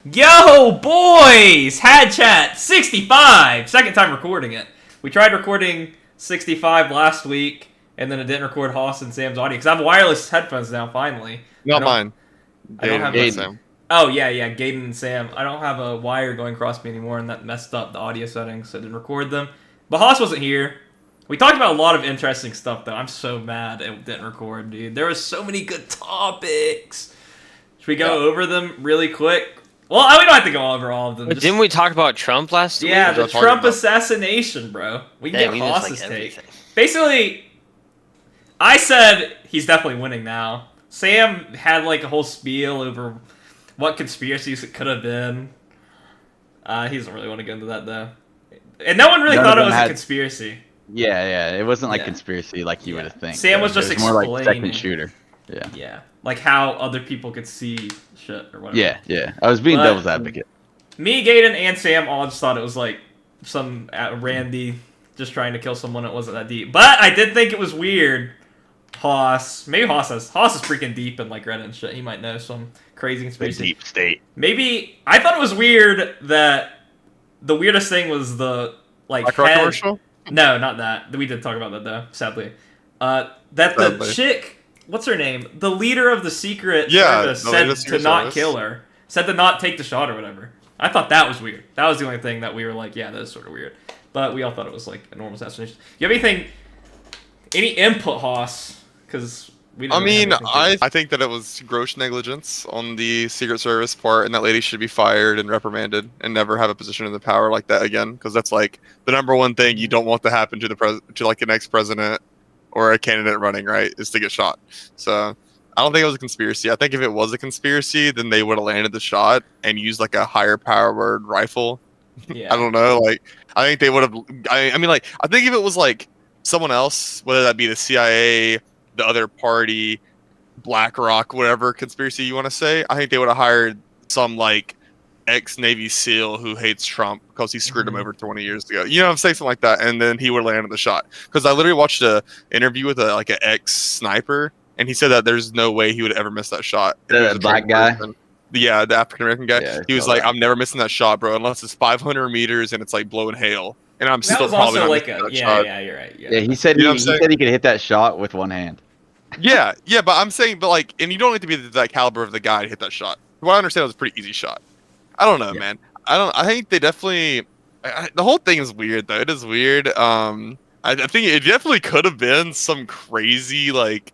Yo, boys! Hadschat 65! Second time recording it. We tried recording 65 last week, and then it didn't record Haas and Sam's audio, because I have wireless headphones now, finally. Not mine. I don't have Gaden. Sam. Oh, yeah, Gaden and Sam. I don't have a wire going across me anymore, and that messed up the audio settings, so I didn't record them. But Haas wasn't here. We talked about a lot of interesting stuff, though. I'm so mad it didn't record, dude. There were so many good topics. Should we go over them really quick? Well, we don't have to go over all of them. But didn't we talk about Trump last week? Yeah, the Trump assassination, bro. We can get Haas's take. Basically, I said he's definitely winning now. Sam had like a whole spiel over what conspiracies it could have been. He doesn't really want to go into that, though. And no one really thought it was a conspiracy. Yeah, it wasn't like conspiracy like you would have think. Sam was just explaining. More like second shooter. Yeah, like how other people could see shit or whatever. Yeah. I was being devil's advocate. Me, Gaden, and Sam all just thought it was like some Randy just trying to kill someone that wasn't that deep. But I did think it was weird. Haas is freaking deep in like Reddit and shit. He might know some crazy conspiracy. The deep state. Maybe I thought it was weird that the weirdest thing was the like commercial. No, not that. We did talk about that though. Sadly, that the chick. What's her name? The leader of the Secret Service said to not kill her. Said to not take the shot or whatever. I thought that was weird. That was the only thing that we were like, yeah, that is sort of weird. But we all thought it was like a normal assassination. You have any input, Haas? Because we didn't I think that it was gross negligence on the Secret Service part, and that lady should be fired and reprimanded and never have a position in the power like that again. Because that's like the number one thing you don't want to happen to the next president or a candidate running, right, is to get shot. So I don't think it was a conspiracy. I think if it was a conspiracy, then they would have landed the shot and used like a higher powered rifle. Yeah. I don't know. Like, I think they would have. I think if it was like someone else, whether that be the CIA, the other party, BlackRock, whatever conspiracy you want to say, I think they would have hired some like ex-Navy SEAL who hates Trump because he screwed him over 20 years ago. You know what I'm saying? Something like that. And then he would have landed the shot. Because I literally watched an interview with an ex-sniper, and he said that there's no way he would ever miss that shot. The black guy? Yeah, the African-American guy. Yeah, he was like, I'm never missing that shot, bro, unless it's 500 meters and it's like blowing hail. And I'm still probably not missing that shot. Yeah, you're right. Yeah, he said he said he could hit that shot with one hand. Yeah, but I'm saying, but like, and you don't need to be that caliber of the guy to hit that shot. What I understand, it was a pretty easy shot. I don't know, man. I think they definitely. The whole thing is weird, though. It is weird. I think it definitely could have been some crazy like.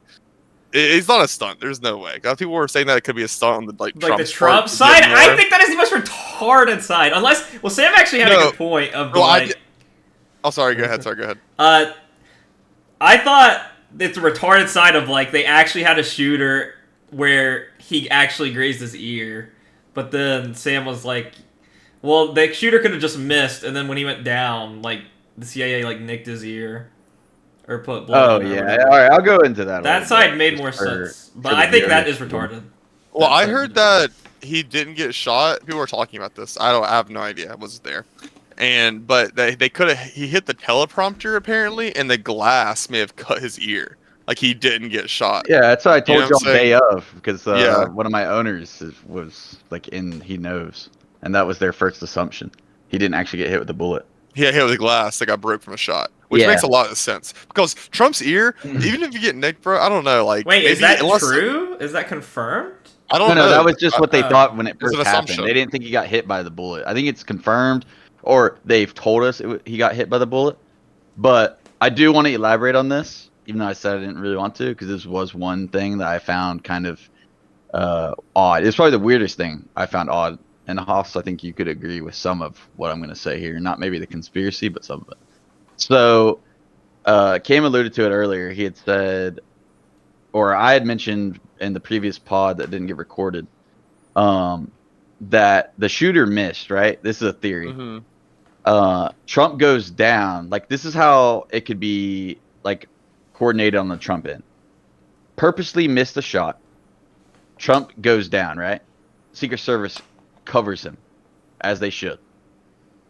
It's not a stunt. There's no way. People were saying that it could be a stunt on the the Trump side. I think that is the most retarded side. Unless, Sam actually had a good point of sorry. Go ahead. Sorry, go ahead. I thought it's the retarded side of like they actually had a shooter where he actually grazed his ear. But then Sam was like, well, the shooter could have just missed, and then when he went down, like, the CIA, like, nicked his ear. Or put blood. Oh, yeah. Alright, I'll go into that. That side made more sense. But I think that is retarded. Well, I heard that he didn't get shot. People were talking about this. I have no idea. I wasn't there. But they could have, he hit the teleprompter, apparently, and the glass may have cut his ear. Like, he didn't get shot. Yeah, that's what I told you on day of, because one of my owners was like he knows, and that was their first assumption. He didn't actually get hit with the bullet. He got hit with a glass that got broke from a shot, which makes a lot of sense. Because Trump's ear, even if you get nicked, bro, I don't know. Like, wait, is that true? Is that confirmed? I don't know. No, that was just what they thought when it first happened. They didn't think he got hit by the bullet. I think it's confirmed, or they've told us he got hit by the bullet. But I do want to elaborate on this. Even though I said I didn't really want to, because this was one thing that I found kind of odd. It's probably the weirdest thing I found odd. And Haas, I think you could agree with some of what I'm going to say here. Not maybe the conspiracy, but some of it. So, Cam alluded to it earlier. He had said, or I had mentioned in the previous pod that didn't get recorded, that the shooter missed, right? This is a theory. Mm-hmm. Trump goes down. Like, this is how it could be, like, coordinated on the Trump end. Purposely missed the shot. Trump goes down, right? Secret Service covers him, as they should.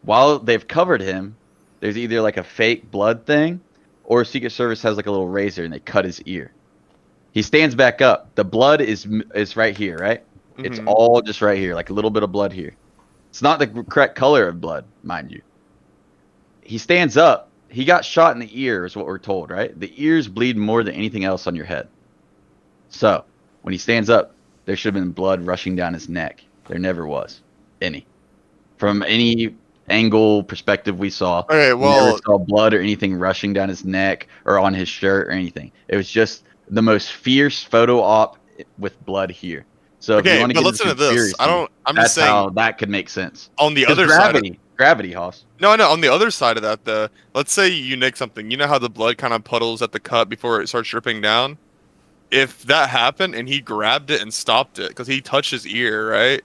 While they've covered him, there's either like a fake blood thing, or Secret Service has like a little razor and they cut his ear. He stands back up. The blood is right here, right? It's all just right here, like a little bit of blood here. It's not the correct color of blood, mind you. He stands up. He got shot in the ear, is what we're told, right? The ears bleed more than anything else on your head. So when he stands up, there should have been blood rushing down his neck. There never was any. From any angle perspective we saw, okay, well, we never saw blood or anything rushing down his neck or on his shirt or anything. It was just the most fierce photo op with blood here. So if you want to get listen to this. I'm just saying how that could make sense. On the other side, gravity, Hoss. No, on the other side of that, though, let's say you nick something. You know how the blood kind of puddles at the cut before it starts dripping down? If that happened and he grabbed it and stopped it because he touched his ear, right?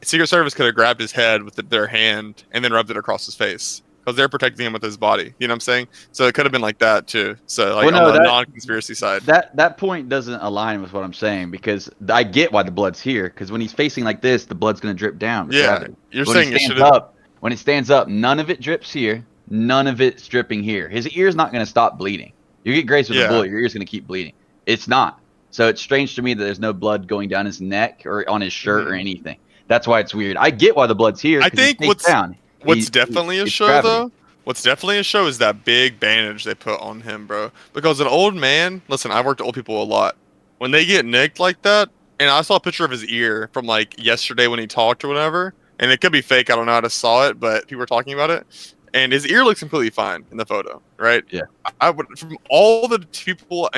Secret Service could have grabbed his head with their hand and then rubbed it across his face because they're protecting him with his body. You know what I'm saying? So it could have been like that too. So like on the non-conspiracy side. That point doesn't align with what I'm saying because I get why the blood's here because when he's facing like this, the blood's going to drip down. Yeah, you're when saying it stands up. When it stands up, none of it drips here. None of it's dripping here. His ear's not going to stop bleeding. You get grazed with a bullet, your ear's going to keep bleeding. It's not. So it's strange to me that there's no blood going down his neck or on his shirt or anything. That's why it's weird. I get why the blood's here. I think what's definitely a show though. What's definitely a show is that big bandage they put on him, bro. Because an old man, listen, I've worked with old people a lot. When they get nicked like that, and I saw a picture of his ear from like yesterday when he talked or whatever, and it could be fake. I don't know. I just saw it, but people were talking about it, and his ear looks completely fine in the photo, right? Yeah. I would from all the people.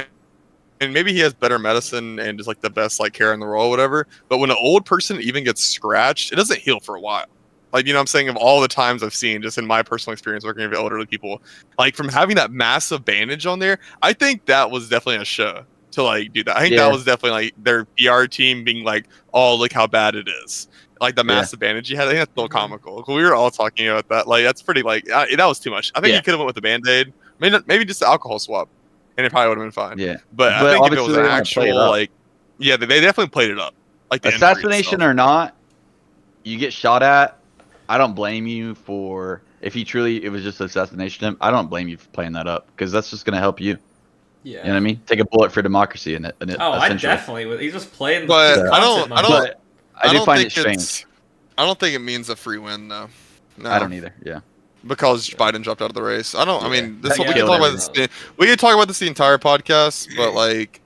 And maybe he has better medicine and just like the best like care in the world, or whatever. But when an old person even gets scratched, it doesn't heal for a while. Like, you know what I'm saying? Of all the times I've seen, just in my personal experience working with elderly people, like from having that massive bandage on there, I think that was definitely a show to like do that. I think that was definitely like their PR team being like, oh, look how bad it is. Like the massive bandage he had. I think that's a little comical. We were all talking about that. Like, that's pretty like, that was too much. I think he could have went with the Band-Aid. Maybe just the alcohol swab. And it probably would have been fine. Yeah. But I think if it was an actual, like, they definitely played it up. Like the assassination or not, you get shot at. I don't blame you for, if it was just assassination, I don't blame you for playing that up because that's just going to help you. Yeah. You know what I mean? Take a bullet for democracy in it. I definitely would. He's just playing. But I do find it strange. I don't think it means a free win, though. No. I don't either. Yeah. Because Biden dropped out of the race. I mean, we can talk about this. We can talk about this the entire podcast, but like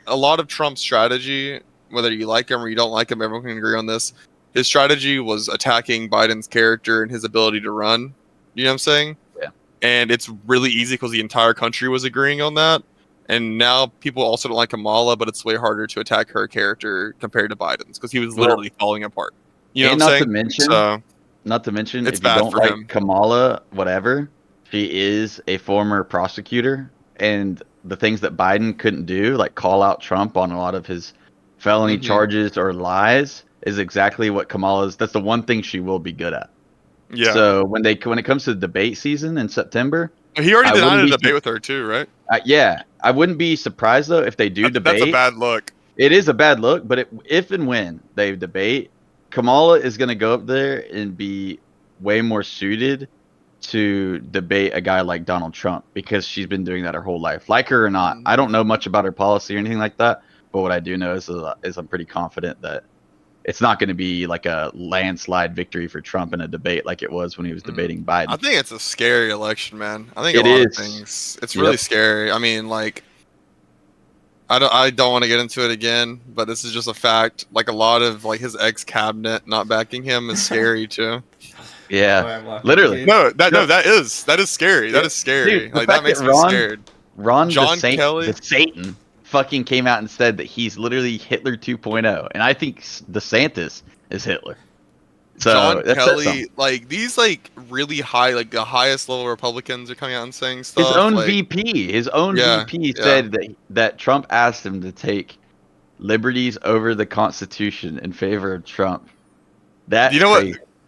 a lot of Trump's strategy, whether you like him or you don't like him, everyone can agree on this. His strategy was attacking Biden's character and his ability to run. You know what I'm saying? Yeah. And it's really easy because the entire country was agreeing on that. And now people also don't like Kamala, but it's way harder to attack her character compared to Biden's because he was literally falling apart. You know what I'm saying? Not to mention, it's if you don't like Kamala, whatever, she is a former prosecutor, and the things that Biden couldn't do, like call out Trump on a lot of his felony charges or lies, is exactly what Kamala's. That's the one thing she will be good at. Yeah. So when it comes to debate season in September, he already denied a debate with her too, right? Yeah, I wouldn't be surprised though if they do debate. That's a bad look. It is a bad look, but if and when they debate, Kamala is going to go up there and be way more suited to debate a guy like Donald Trump because she's been doing that her whole life. Like her or not, I don't know much about her policy or anything like that, but what I do know is I'm pretty confident that it's not going to be like a landslide victory for Trump in a debate like it was when he was debating Biden. I think it's a scary election, man. I think a lot of things. It's really scary. I mean, like, I don't want to get into it again, but this is just a fact. Like a lot of like his ex cabinet not backing him is scary too. Yeah, literally. That is scary. That is scary. Dude, like that makes me scared. John Kelly, the Satan, fucking came out and said that he's literally Hitler 2.0, and I think DeSantis is Hitler. So John Kelly, like these, like really high, like the highest level Republicans are coming out and saying stuff. His own VP said that Trump asked him to take liberties over the Constitution in favor of Trump. What?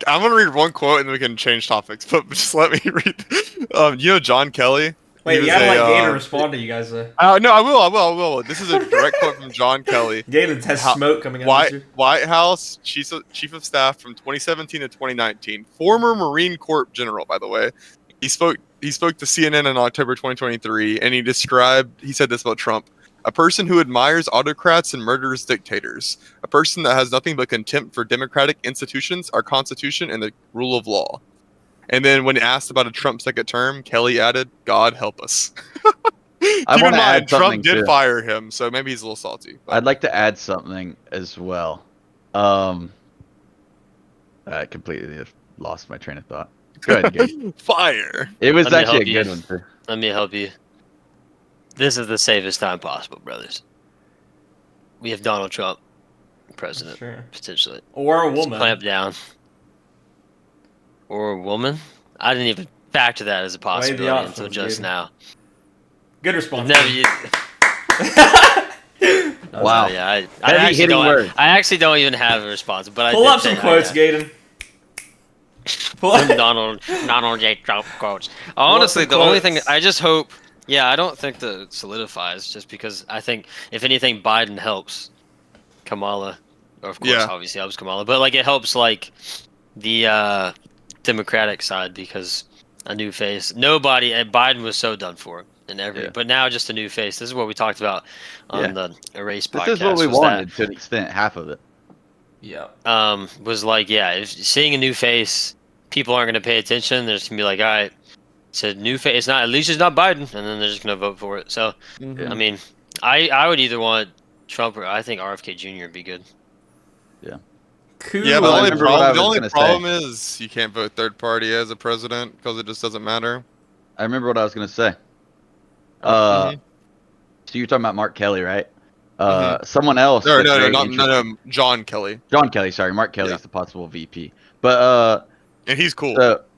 I'm gonna read one quote and then we can change topics. But just let me read. John Kelly. Wait, you gotta Gator respond to you guys. No, I will. This is a direct quote from John Kelly. Gator has smoke coming out. White House Chief of Staff from 2017 to 2019. Former Marine Corps General, by the way. He spoke to CNN in October 2023, and he said this about Trump. A person who admires autocrats and murders dictators. A person that has nothing but contempt for democratic institutions, our Constitution, and the rule of law. And then when asked about a Trump second term, Kelly added, God help us. Keep in mind, Trump did fire him, so maybe he's a little salty. But. I'd like to add something as well. I completely lost my train of thought. Go ahead, Gabe. Fire. It was actually a good one. Let me help you. This is the safest time possible, brothers. We have Donald Trump, president, potentially. Or a woman. Clamp down. Or a woman? I didn't even factor that as a possibility until just now. Good response. Wow. Yeah, I actually don't even have a response, but pull up some quotes, Gaten. Donald J. Trump quotes. Honestly, the only thing I just hope. Yeah, I don't think that it solidifies, just because I think if anything, Biden helps Kamala, or of course, obviously helps Kamala, but like it helps like the Democratic side, because a new face. Nobody, and Biden was so done for in every, but now just a new face. This is what we talked about on the Erase podcast. This is what we wanted to an extent, half of it. Yeah. Was like, if seeing a new face, people aren't going to pay attention. They're just going to be like, all right, it's a new face. It's not, at least it's not Biden. And then they're just going to vote for it. So, I mean, I would either want Trump or I think RFK Jr. would be good. Yeah. Cool. Yeah, but the only problem is you can't vote third party as a president because it just doesn't matter. I remember what I was going to say. So you're talking about Mark Kelly, right? Someone else. No, John Kelly. John Kelly, sorry. Mark Kelly is the possible VP. But and he's cool.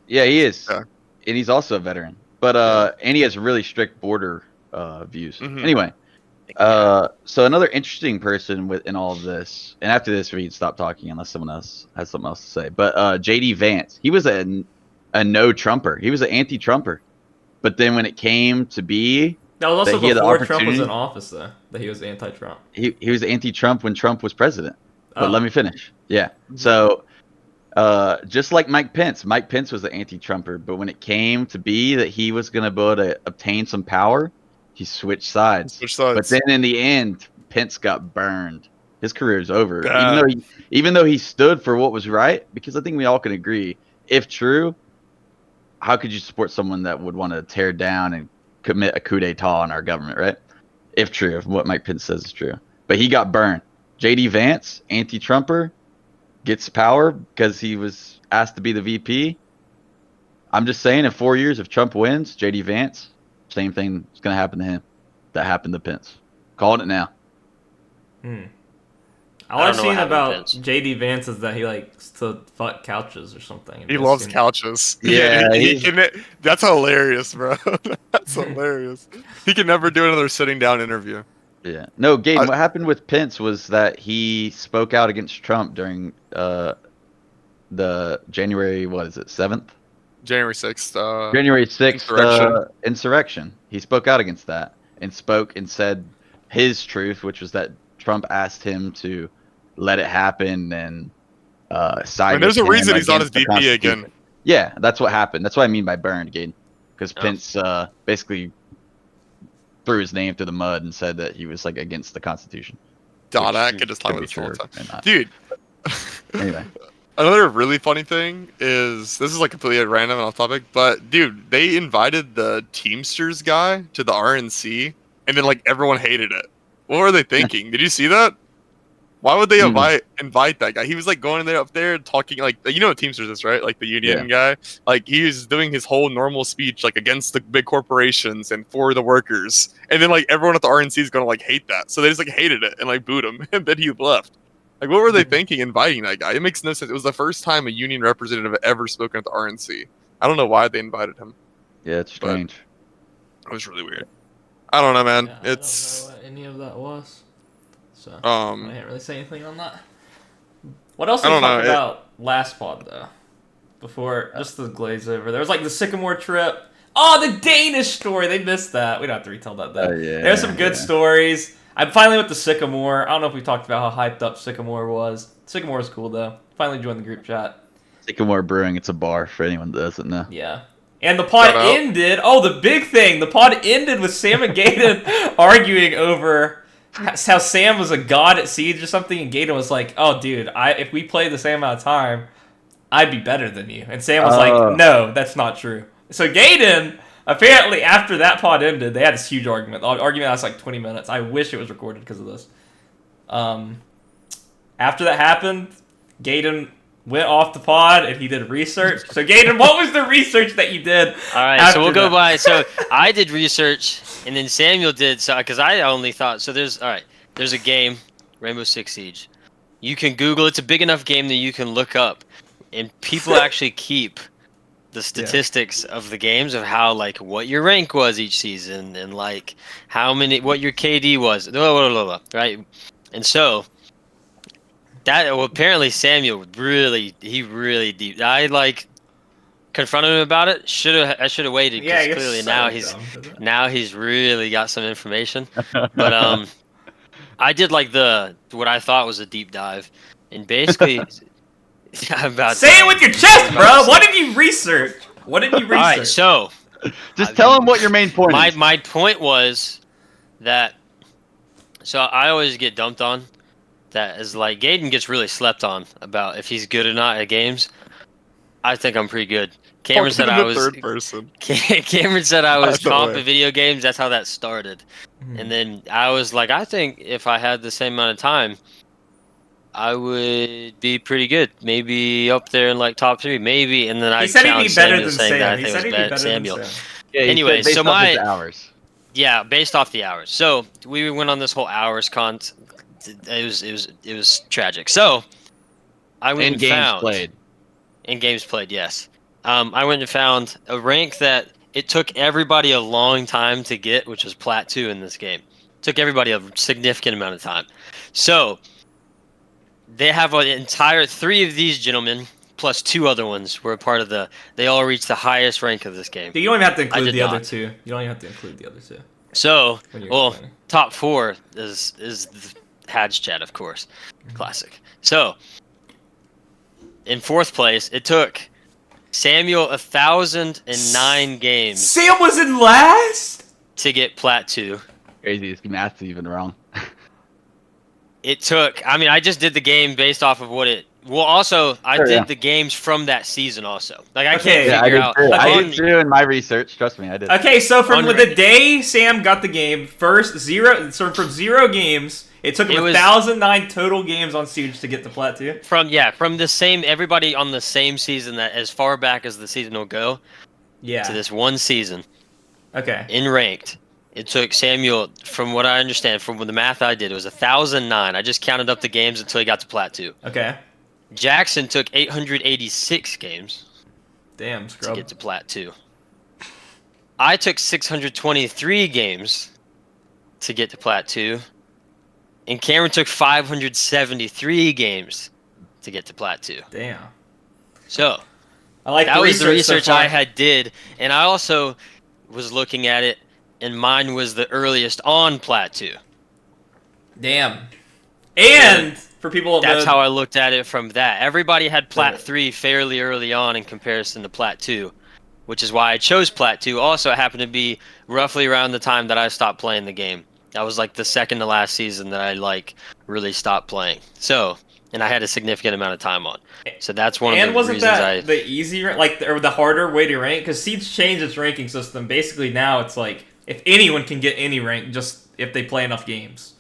Yeah, he is. Yeah. And he's also a veteran. But and he has really strict border views. Anyway, so another interesting person within all of this, and after this we can stop talking unless someone else has something else to say. But JD Vance, he was a no Trumper. He was an anti-Trumper. But then when it came to be, that was also before Trump was in office, though, that he was anti-Trump. He was anti-Trump when Trump was president. But let me finish. Yeah. So just like Mike Pence was an anti-Trumper, but when it came to be that he was going to be able to obtain some power, he switched sides. But then in the end, Pence got burned. His career is over. Even though he stood for what was right, because I think we all can agree, if true, how could you support someone that would want to tear down and commit a coup d'etat on our government, right? If true, if what Mike Pence says is true. But he got burned. JD Vance, anti-Trumper, gets power because he was asked to be the VP. I'm just saying, in 4 years, if Trump wins, JD Vance, same thing is going to happen to him that happened to Pence. Calling it now. All I've seen about JD Vance is that he likes to fuck couches or something. He loves couches. Yeah, that's hilarious, bro. That's hilarious. He can never do another sitting down interview. Yeah. No, Gabe, what happened with Pence was that he spoke out against Trump during the January, 7th? January 6th. January 6th insurrection. He spoke out against that and spoke and said his truth, which was that Trump asked him to let it happen and side. There's a reason he's on his VP again. Yeah, that's what happened. That's what I mean by burned, again, because Pence basically threw his name through the mud and said that he was like against the Constitution. I could just talk about this all the time, dude. Anyway, another really funny thing is this is like completely random and off topic, but dude, they invited the Teamsters guy to the RNC, and then like everyone hated it. What were they thinking? Did you see that? Why would they invite that guy? He was like going up there talking like, you know what Teamsters is, right? Like the union guy. Like he was doing his whole normal speech like against the big corporations and for the workers. And then like everyone at the RNC is gonna like hate that. So they just like hated it and like booed him, and then he left. Like what were they thinking inviting that guy? It makes no sense. It was the first time a union representative had ever spoken at the RNC. I don't know why they invited him. Yeah, it's strange. It was really weird. I don't know, man. Yeah, I don't know what any of that was. So I can't really say anything on that. What else did we talk about last pod though? Before just the glaze over, there was like the Sycamore trip. Oh, the Danish story. They missed that. We don't have to retell that though. There's some good stories. I'm finally with the Sycamore. I don't know if we talked about how hyped up Sycamore was. Sycamore was cool though. Finally joined the group chat. Sycamore Brewing. It's a bar for anyone that doesn't know. Yeah. And the pod ended. Oh, the big thing. The pod ended with Sam and Gaiden arguing over how Sam was a god at Siege or something, and Gaiden was like, "Oh, dude, if we play the same amount of time, I'd be better than you." And Sam was like, "No, that's not true." So Gaiden, apparently, after that pod ended, they had this huge argument. The argument lasted like 20 minutes. I wish it was recorded because of this. After that happened, Gaiden went off the pod and he did research. So Gaiden, what was the research that you did? All right, so we'll go by. So I did research, and then Samuel did. So because I only thought there's a game, Rainbow Six Siege. You can Google. It's a big enough game that you can look up, and people actually keep the statistics of the games of how like what your rank was each season and like what your KD was. Right, and so. Apparently Samuel really deep. I like confronted him about it. I should have waited because clearly now he's really got some information. But I did like what I thought was a deep dive, and basically say it with your chest, bro. What did you research? All right, so just tell him what your main point is. My point was that. So I always get dumped on. That is like Gaiden gets really slept on about if he's good or not at games. I think I'm pretty good. Cameron said I was third person. Cameron said I was comp in video games. That's how that started. And then I was like, I think if I had the same amount of time, I would be pretty good. Maybe up there in like top 3, maybe. And then I said he'd be better than Sam. He said he'd be better Samuel. than Sam. Yeah, anyway, so my hours. Yeah, based off the hours. So we went on this whole hours It was tragic. So I went and found games played. Yes. I went and found a rank that it took everybody a long time to get, which was Plat 2 in this game. It took everybody a significant amount of time. So they have an entire 3 of these gentlemen plus 2 other ones were a part of they all reached the highest rank of this game. You don't even have to include the other 2. You don't even have to include the other 2. So, top 4 is Hadschat, of course. Classic. So, in 4th place, it took Samuel 1,009 games. Sam was in last? To get Plat 2. Crazy, this math's even wrong. It took, I just did the game based off of what it, I did the games from that season also. Like, I can't figure out. I did too in my research, trust me, I did. Okay, so from the day Sam got the game, from 0 games, it took him 1,009 total games on Siege to get to Plat 2? From the same, everybody on the same season, that as far back as the season will go, to this one season. Okay. In ranked. It took Samuel, from what I understand, from the math I did, it was 1,009. I just counted up the games until he got to Plat 2. Okay. Jackson took 886 games. Damn, scrub. To get to Plat 2. I took 623 games to get to Plat 2. And Cameron took 573 games to get to Plat 2. Damn. So, that was the research I had did. And I also was looking at it, and mine was the earliest on Plat 2. Damn. And for people that's how I looked at it from that. Everybody had Plat 3 fairly early on in comparison to Plat 2, which is why I chose Plat 2. Also, it happened to be roughly around the time that I stopped playing the game. That was like the second to last season that I really stopped playing. So, and I had a significant amount of time on. So that's one of the reasons the easier, or the harder way to rank? Because Siege changed its ranking system. Basically now it's like, if anyone can get any rank, just if they play enough games.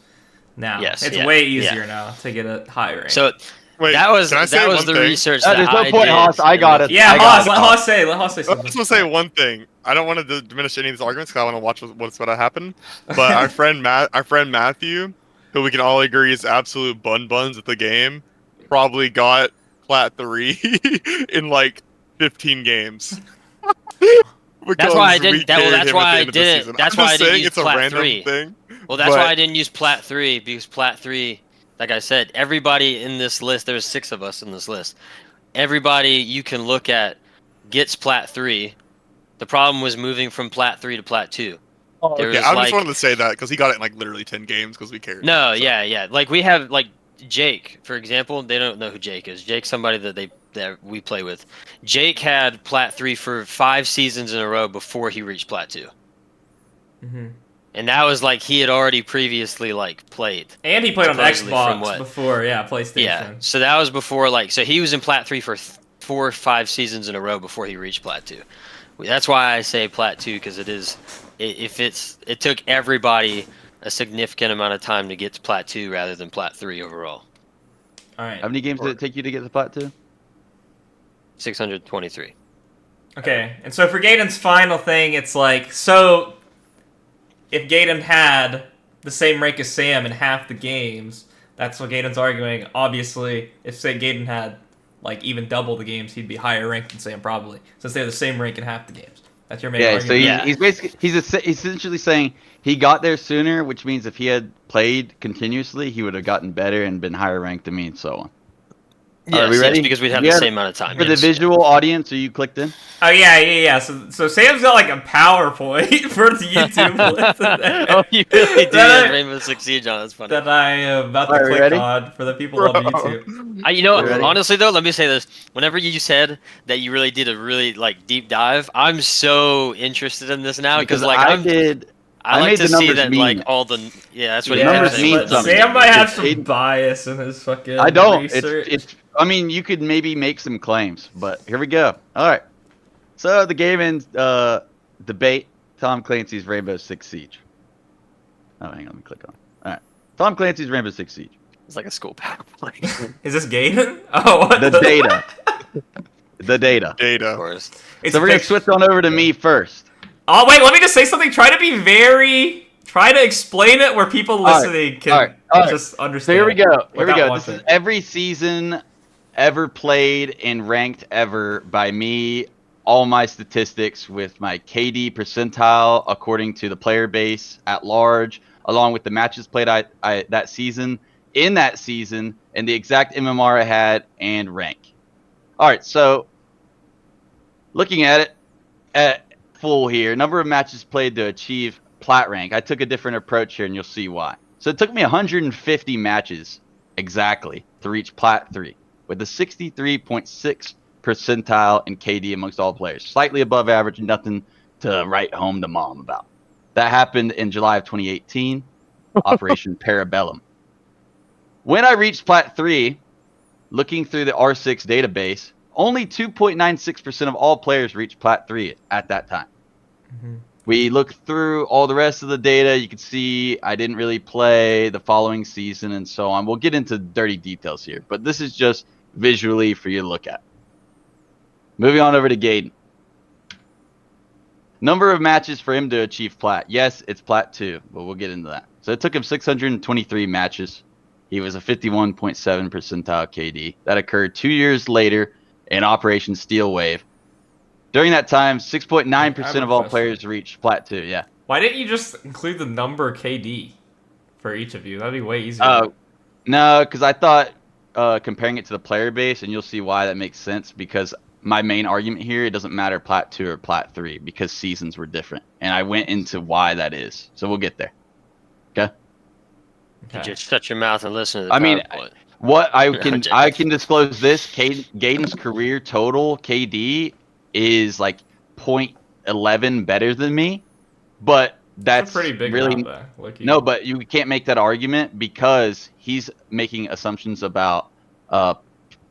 Now, it's way easier now to get a high rank. So, that was the research that there's no point, did. Haas. I got it. Yeah, Haas, let Haas say something. I just want to say one thing. I don't want to diminish any of these arguments because I want to watch what's going to happen. But our friend Matthew, who we can all agree is absolute buns at the game, probably got Plat 3 in like 15 games. That's why I didn't. That's why I didn't. That's why I didn't use Plat 3. Thing, well, that's why I didn't use Plat 3 because Plat 3, like I said, everybody in this list. There's 6 of us in this list. Everybody you can look at gets Plat 3. The problem was moving from Plat 3 to Plat 2. Oh, okay. I just wanted to say that because he got it in like literally 10 games because we cared. No, so. Yeah. Like we have like Jake, for example. They don't know who Jake is. Jake's somebody that they that we play with, Jake had Plat 3 for 5 seasons in a row before he reached Plat 2. Mm-hmm. And that was like he had already previously like played. And he played on Xbox before, PlayStation. Yeah, so that was before so he was in Plat 3 for 4 or 5 seasons in a row before he reached Plat 2. That's why I say Plat 2, because it took everybody a significant amount of time to get to Plat 2 rather than Plat 3 overall. All right. How many games did it take you to get to Plat 2? 623. Okay, and so for Gaden's final thing, it's like, so if Gaden had the same rank as Sam in half the games, that's what Gaden's arguing. Obviously, if say Gaden had like even double the games, he'd be higher ranked than Sam probably, since they're the same rank in half the games. That's your main argument. So he's basically he's essentially saying he got there sooner, which means if he had played continuously, he would have gotten better and been higher ranked than me, and so on. Yes, are we ready? Yes, because we'd have the same amount of time. For the visual audience, are you clicked in? Oh, yeah. So Sam's got like a PowerPoint for the YouTube. Oh, you really do have Rainbow Six Siege on. That's funny. That I am about to click on for the people on YouTube. Honestly though, let me say this. Whenever you said that you really did a really like deep dive, I'm so interested in this now because like I like to see that mean. That's what he numbers mean. Sam might have some bias in his fucking I don't. research. I mean, you could maybe make some claims, but here we go. All right. So the gaming debate: Tom Clancy's Rainbow Six Siege. Oh, hang on, let me click on. All right, Tom Clancy's Rainbow Six Siege. It's like a school PowerPoint. Is this Gaden? Oh, what the data. The data. Data. Of course. So we're gonna switch on over to me first. Oh wait, let me just say something. Try to explain it where people listening can just understand. So here we go. This is every season ever played and ranked ever by me. All my statistics with my KD percentile according to the player base at large, along with the matches played that season, in that season, and the exact MMR I had and rank. All right, so looking at it at full here, number of matches played to achieve plat rank. I took a different approach here, and you'll see why. So it took me 150 matches exactly to reach plat 3 with a 63.6 percentile in KD amongst all players. Slightly above average, nothing to write home to mom about. That happened in July of 2018, Operation Parabellum. When I reached plat 3, looking through the R6 database, only 2.96% of all players reached plat 3 at that time. Mm-hmm. We looked through all the rest of the data. You can see I didn't really play the following season and so on. We'll get into dirty details here, but this is just visually for you to look at. Moving on over to Gaden. Number of matches for him to achieve plat. Yes, it's plat 2, but we'll get into that. So it took him 623 matches. He was a 51.7 percentile KD. That occurred 2 years later in Operation Steel Wave. During that time, 6.9% of all players reached plat 2. Yeah. Why didn't you just include the number KD for each of you? That'd be way easier. No, because I thought comparing it to the player base, and you'll see why that makes sense, because my main argument here, it doesn't matter plat 2 or plat 3 because seasons were different. And I went into why that is. So we'll get there. Okay? You just shut your mouth and listen to the PowerPoint. What I can disclose this, Gaden's career total KD is like 0.11 better than me, but that's a pretty big really no, but you can't make that argument because he's making assumptions about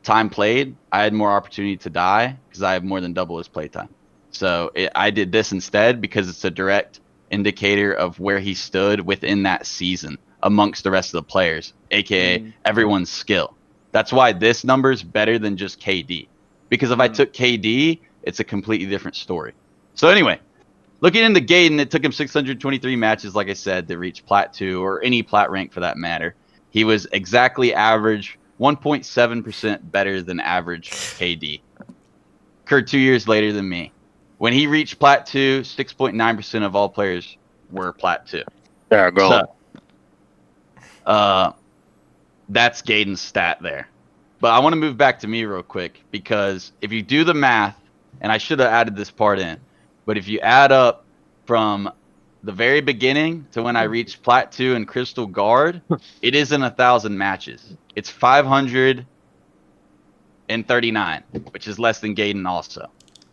time played. I had more opportunity to die because I have more than double his playtime. So I did this instead because it's a direct indicator of where he stood within that season amongst the rest of the players, aka everyone's skill. That's why this number is better than just KD. Because if I took KD, it's a completely different story. So anyway, looking into Gaden, it took him 623 matches, like I said, to reach plat 2 or any plat rank for that matter. He was exactly average, 1.7% better than average KD. Occurred 2 years later than me. When he reached plat 2, 6.9% of all players were plat 2. There, go. So, that's Gaden's stat there. But I want to move back to me real quick because if you do the math, and I should have added this part in, but if you add up from the very beginning to when I reached plat 2 and Crystal Guard, it isn't 1,000 matches. It's 500 and 39, which is less than Gaiden also.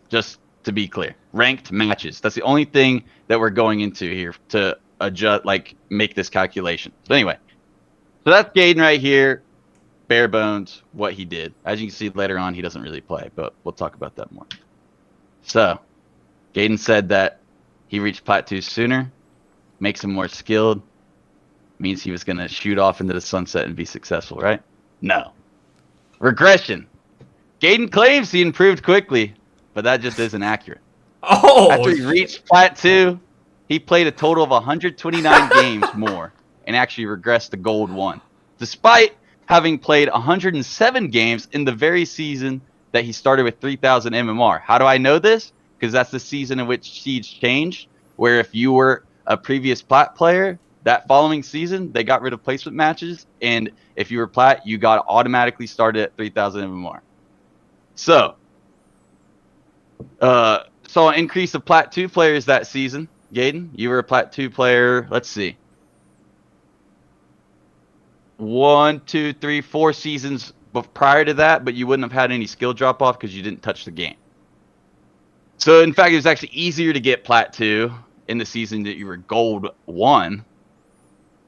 Just to be clear, ranked matches. That's the only thing that we're going into here to adjust, like make this calculation. So anyway, so that's Gaiden right here. Bare bones, what he did. As you can see later on, he doesn't really play, but we'll talk about that more. So, Gaiden said that he reached Plat 2 sooner, makes him more skilled, means he was going to shoot off into the sunset and be successful, right? No. Regression. Gaiden claims he improved quickly, but that just isn't accurate. Oh! After he reached Plat 2, he played a total of 129 games more and actually regressed to Gold 1, despite having played 107 games in the very season that he started with 3,000 MMR. How do I know this? Because that's the season in which Siege changed, where if you were a previous Plat player, that following season, they got rid of placement matches, and if you were Plat, you got automatically started at 3,000 MMR. So, saw an increase of Plat 2 players that season. Gaiden, you were a Plat 2 player, let's see. 1, 2, 3, 4 seasons prior to that, but you wouldn't have had any skill drop off because you didn't touch the game. So in fact, it was actually easier to get Plat 2 in the season that you were Gold 1,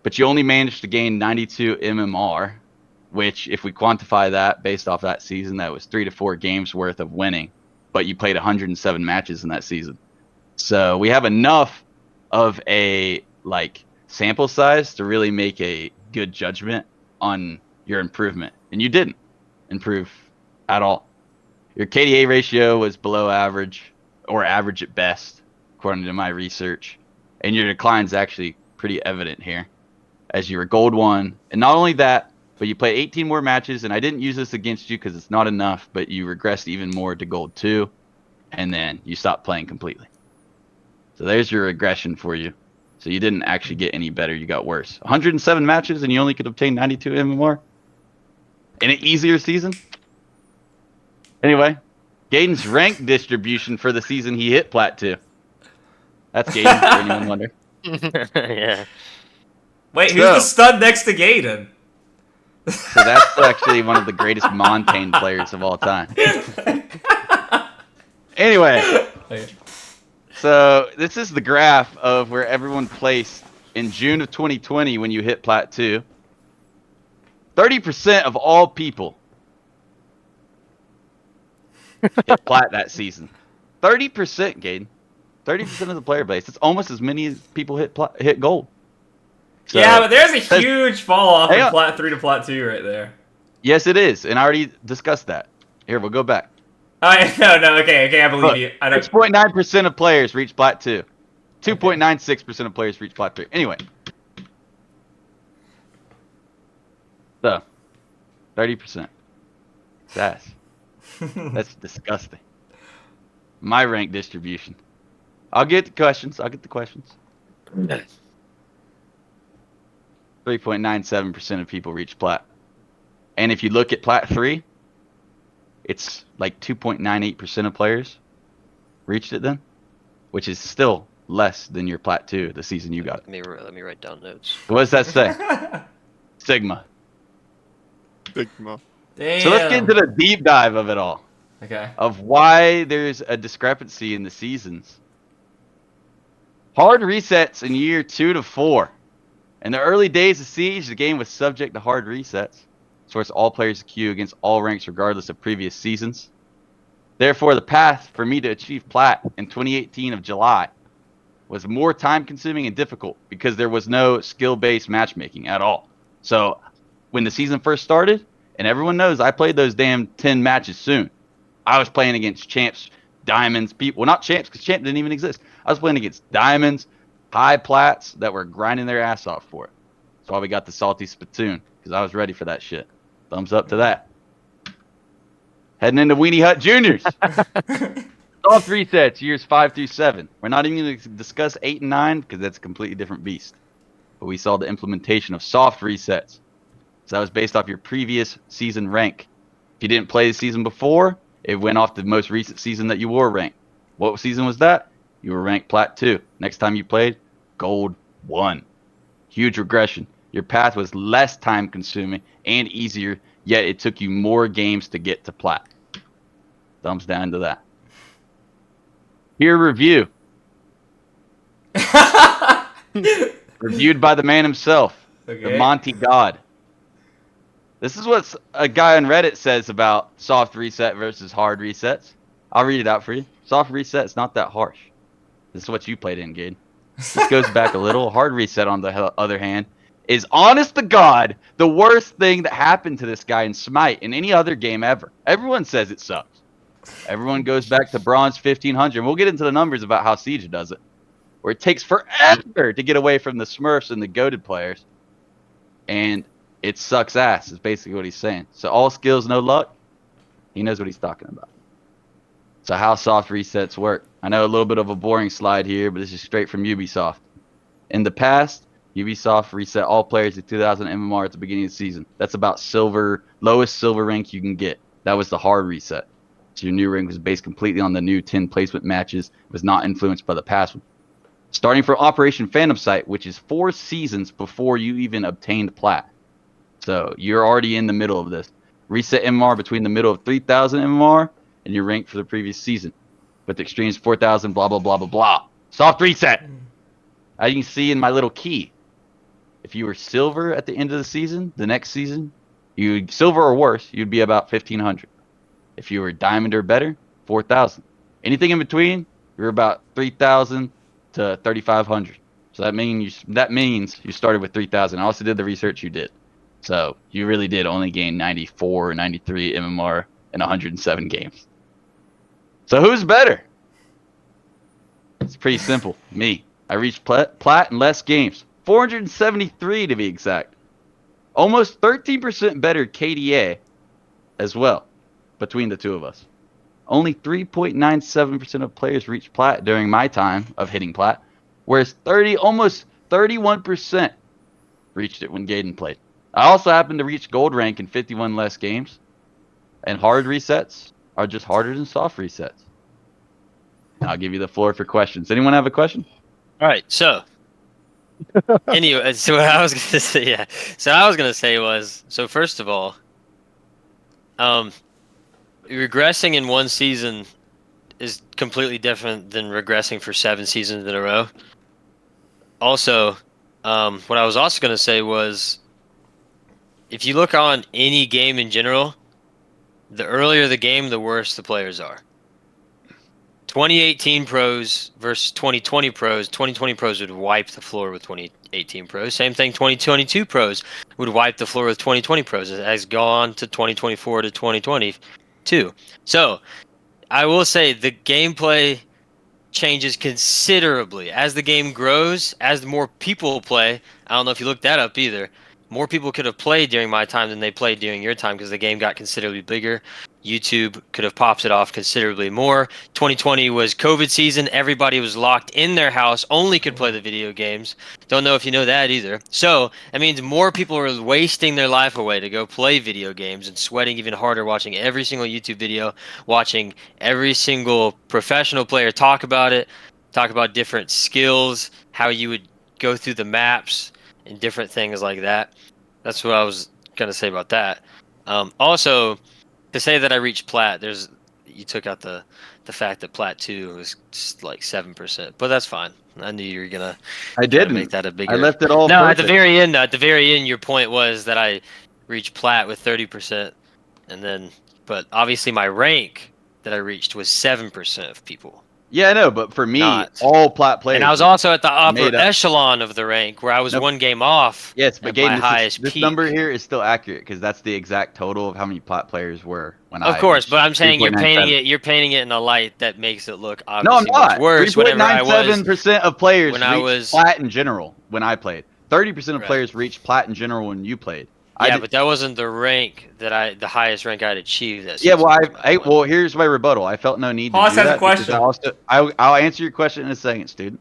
but you only managed to gain 92 MMR, which if we quantify that based off that season, that was 3 to 4 games worth of winning, but you played 107 matches in that season. So we have enough of a sample size to really make a good judgment on your improvement, and you didn't improve at all. Your KDA ratio was below average or average at best, according to my research, and your decline's actually pretty evident here as you were Gold 1. And not only that, but you played 18 more matches, and I didn't use this against you because it's not enough, but you regressed even more to Gold 2, and then you stopped playing completely. So there's your regression for you. So you didn't actually get any better, you got worse. 107 matches and you only could obtain 92 MMR in an easier season. Anyway, Gaiden's rank distribution for the season he hit Plat 2. That's Gaiden, for anyone wonder. Yeah. Wait, who's the stud next to Gaiden? So that's actually one of the greatest Montaigne players of all time. Anyway. So this is the graph of where everyone placed in June of 2020 when you hit Plat 2. 30% of all people hit Plat that season. 30%, Gaiden. 30% of the player base. It's almost as many as people hit Gold. So, yeah, but there's a huge fall off from Plat 3 to Plat 2 right there. Yes, it is, and I already discussed that. Here, we'll go back. No, okay, I believe you. 6.9% of players reach Plat 2. 2.96% of players reach Plat 3. Anyway. So, 30%. Sass. That's disgusting. My rank distribution. I'll get the questions. 3.97% of people reach Plat. And if you look at Plat 3, it's like 2.98% of players reached it then, which is still less than your Plat 2 the season you got it. Let me write down notes. What does that say? Sigma. Sigma. Damn. So let's get into the deep dive of it all. Okay. Of why there's a discrepancy in the seasons. Hard resets in year 2 to 4. In the early days of Siege, the game was subject to hard resets. Force all players to queue against all ranks regardless of previous seasons. Therefore, the path for me to achieve Plat in 2018 of July was more time-consuming and difficult because there was no skill-based matchmaking at all. So, when the season first started, and everyone knows I played those damn 10 matches soon. I was playing against champs, diamonds, people. Well, not champs, because champ didn't even exist. I was playing against diamonds, high plats that were grinding their ass off for it. That's why we got the salty spittoon, because I was ready for that shit. Thumbs up to that. Heading into Weenie Hut Juniors. Soft resets, years 5 through 7. We're not even going to discuss 8 and 9 because that's a completely different beast. But we saw the implementation of soft resets. So that was based off your previous season rank. If you didn't play the season before, it went off the most recent season that you were ranked. What season was that? You were ranked Plat 2. Next time you played, Gold 1. Huge regression. Your path was less time consuming and easier yet it took you more games to get to plat. Thumbs down to that. Here, review. Reviewed by the man himself, the Monty God. This is what a guy on Reddit says about soft reset versus hard resets. I'll read it out for you. Soft reset is not that harsh. This is what you played in, Gade. This goes back a little. Hard reset, on the other hand, is honest to God the worst thing that happened to this guy in Smite in any other game ever. Everyone says it sucks. Everyone goes back to Bronze 1500. We'll get into the numbers about how Siege does it, where it takes forever to get away from the Smurfs and the goated players. And it sucks ass, is basically what he's saying. So all skills, no luck. He knows what he's talking about. So how soft resets work. I know a little bit of a boring slide here, but this is straight from Ubisoft. In the past, Ubisoft reset all players to 2,000 MMR at the beginning of the season. That's about silver, lowest silver rank you can get. That was the hard reset. So your new rank was based completely on the new 10 placement matches. It was not influenced by the past one. Starting from Operation Phantom Sight, which is 4 seasons before you even obtained plat. So you're already in the middle of this. Reset MMR between the middle of 3,000 MMR and your rank for the previous season. With extremes 4,000, blah, blah, blah, blah, blah. Soft reset. As you can see in my little key, if you were silver at the end of the season, the next season, silver or worse, you'd be about 1,500. If you were diamond or better, 4,000. Anything in between, you're about 3,000 to 3,500. So that means you started with 3,000. I also did the research you did. So you really did only gain 94 or 93 MMR in 107 games. So who's better? It's pretty simple. Me. I reached plat in less games. 473 to be exact. Almost 13% better KDA as well between the two of us. Only 3.97% of players reached plat during my time of hitting plat, whereas almost 31% reached it when Gaden played. I also happened to reach gold rank in 51 less games, and hard resets are just harder than soft resets. And I'll give you the floor for questions. Anyone have a question? All right, so anyway, so what I was gonna say, yeah. So I was gonna say was, so first of all, regressing in one season is completely different than regressing for 7 seasons in a row. Also, what I was also gonna say was, if you look on any game in general, the earlier the game, the worse the players are. 2018 pros versus 2020 pros. 2020 pros would wipe the floor with 2018 pros. Same thing, 2022 pros would wipe the floor with 2020 pros. It has gone to 2024 to 2022. So, I will say the gameplay changes considerably. As the game grows, as more people play, I don't know if you looked that up either, more people could have played during my time than they played during your time because the game got considerably bigger. YouTube could have popped it off considerably more. 2020 was COVID season. Everybody was locked in their house, only could play the video games. Don't know if you know that either. So that means more people are wasting their life away to go play video games and sweating even harder, watching every single YouTube video, watching every single professional player talk about it, talk about different skills, how you would go through the maps and different things like that. That's what I was going to say about that. Also, to say that I reached plat, you took out the fact that plat 2 was just like 7%, but that's fine. I knew you were gonna. I didn't make that a bigger. I left it all. No, perfect. At the very end, your point was that I reached plat with 30%, and then, but obviously my rank that I reached was 7% of people. Yeah, I know, but for me, all plat players. And I was also at the upper echelon of the rank, where I was one game off. Yes, but Gaten, this number here is still accurate because that's the exact total of how many plat players were when I. Of course, but I'm saying you're painting it in a light that makes it look obviously much worse. 3.97% of players reached plat in general when I played. 30% of players reached plat in general when you played. Yeah, but that wasn't the rank the highest rank I'd achieved. Yeah, well, here's my rebuttal. I felt no need to do that. Has a question. I'll answer your question in a second, student.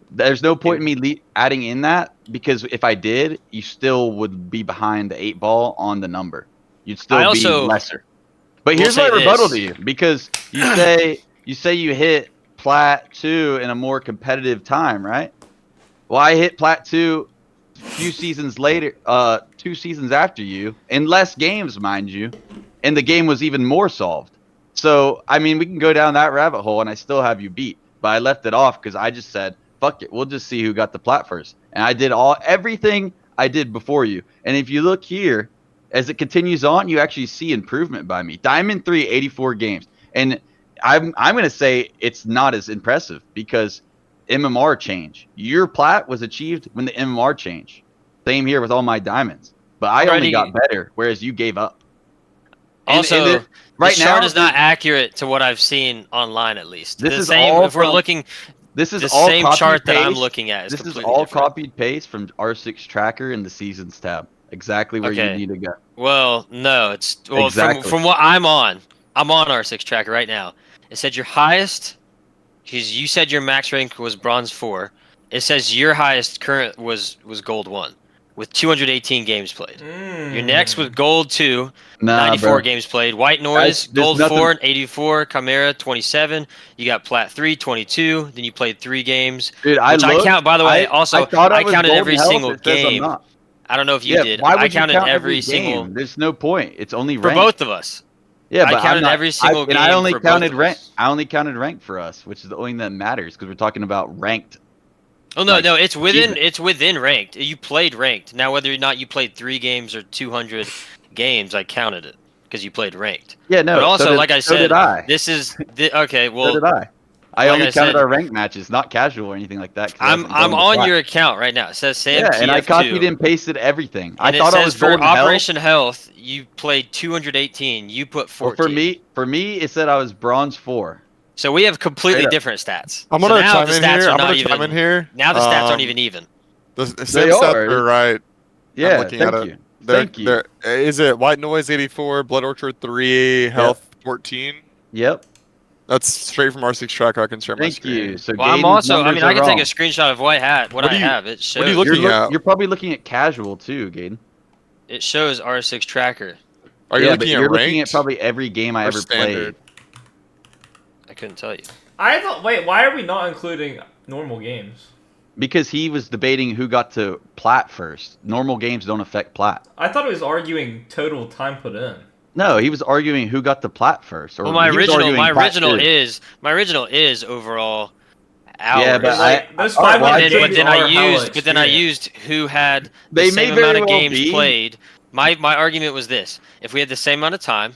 There's no point in me adding in that because if I did, you still would be behind the 8 ball on the number. You'd still be lesser. But here's my rebuttal to you because you say you hit plat 2 in a more competitive time, right? Well, I hit plat 2 a few seasons later, 2 seasons after you, in less games, mind you, and the game was even more solved. So, I mean, we can go down that rabbit hole, and I still have you beat. But I left it off because I just said, fuck it, we'll just see who got the plat first. And I did everything I did before you. And if you look here, as it continues on, you actually see improvement by me. Diamond 3, 84 games. And I'm going to say it's not as impressive because MMR change. Your plat was achieved when the MMR changed. Same here with all my diamonds. But I only got better, whereas you gave up. Also, right now, chart is not accurate to what I've seen online, at least. This is all if we're looking. This is the all same chart that I'm looking at. This is all copied paste from R6 Tracker in the Seasons tab. Exactly where you need to go. Well, no, it's from what I'm on. I'm on R6 Tracker right now. It said your highest, because you said your max rank was Bronze 4. It says your highest current was Gold 1. With 218 games played. Your next was Gold 2, 94 games played. White Noise, Gold 4, 84. Chimera, 27. You got Plat 3, 22. Then you played 3 games. Dude, I count, by the way, I counted every single game. I don't know if you did. I counted every single. There's no point. It's only rank. For both of us. Yeah, but I counted every single game. And I only counted rank. I only counted rank for us, which is the only thing that matters because we're talking about ranked. Oh no, no, it's within ranked. You played ranked. Now whether or not you played 3 games or 200 games, I counted it because you played ranked. Yeah, no. But also, like I said, I. this is okay. Well, so did I. I only counted our ranked matches, not casual or anything like that. I'm on your account right now. It says Sam. Yeah, and I copied and pasted everything. And I thought it was for Operation Health. You played 218. You put 14. Well, for me, it said I was Bronze 4. So we have completely different stats. I'm gonna chime in here. Now the stats aren't even even. The same stats are right. Yeah, thank you. Is it White Noise 84, Blood Orchard 3, Health 14? Yep. That's straight from R6 Tracker. I can share my screen. Thank you. So I'm also. I mean, I can take a screenshot of White Hat. What I have. It shows. What are you looking at? You're probably looking at casual too, Gaden. It shows R6 Tracker. Are you looking at ranked? Looking at probably every game I ever played. I couldn't tell you. I thought. Wait, why are we not including normal games? Because he was debating who got to plat first. Normal games don't affect plat. I thought he was arguing total time put in. No, he was arguing who got the plat first. Or well, my original is overall hours. Yeah, but those 500 but then I used who had the same amount of games played. My argument was this: if we had the same amount of time,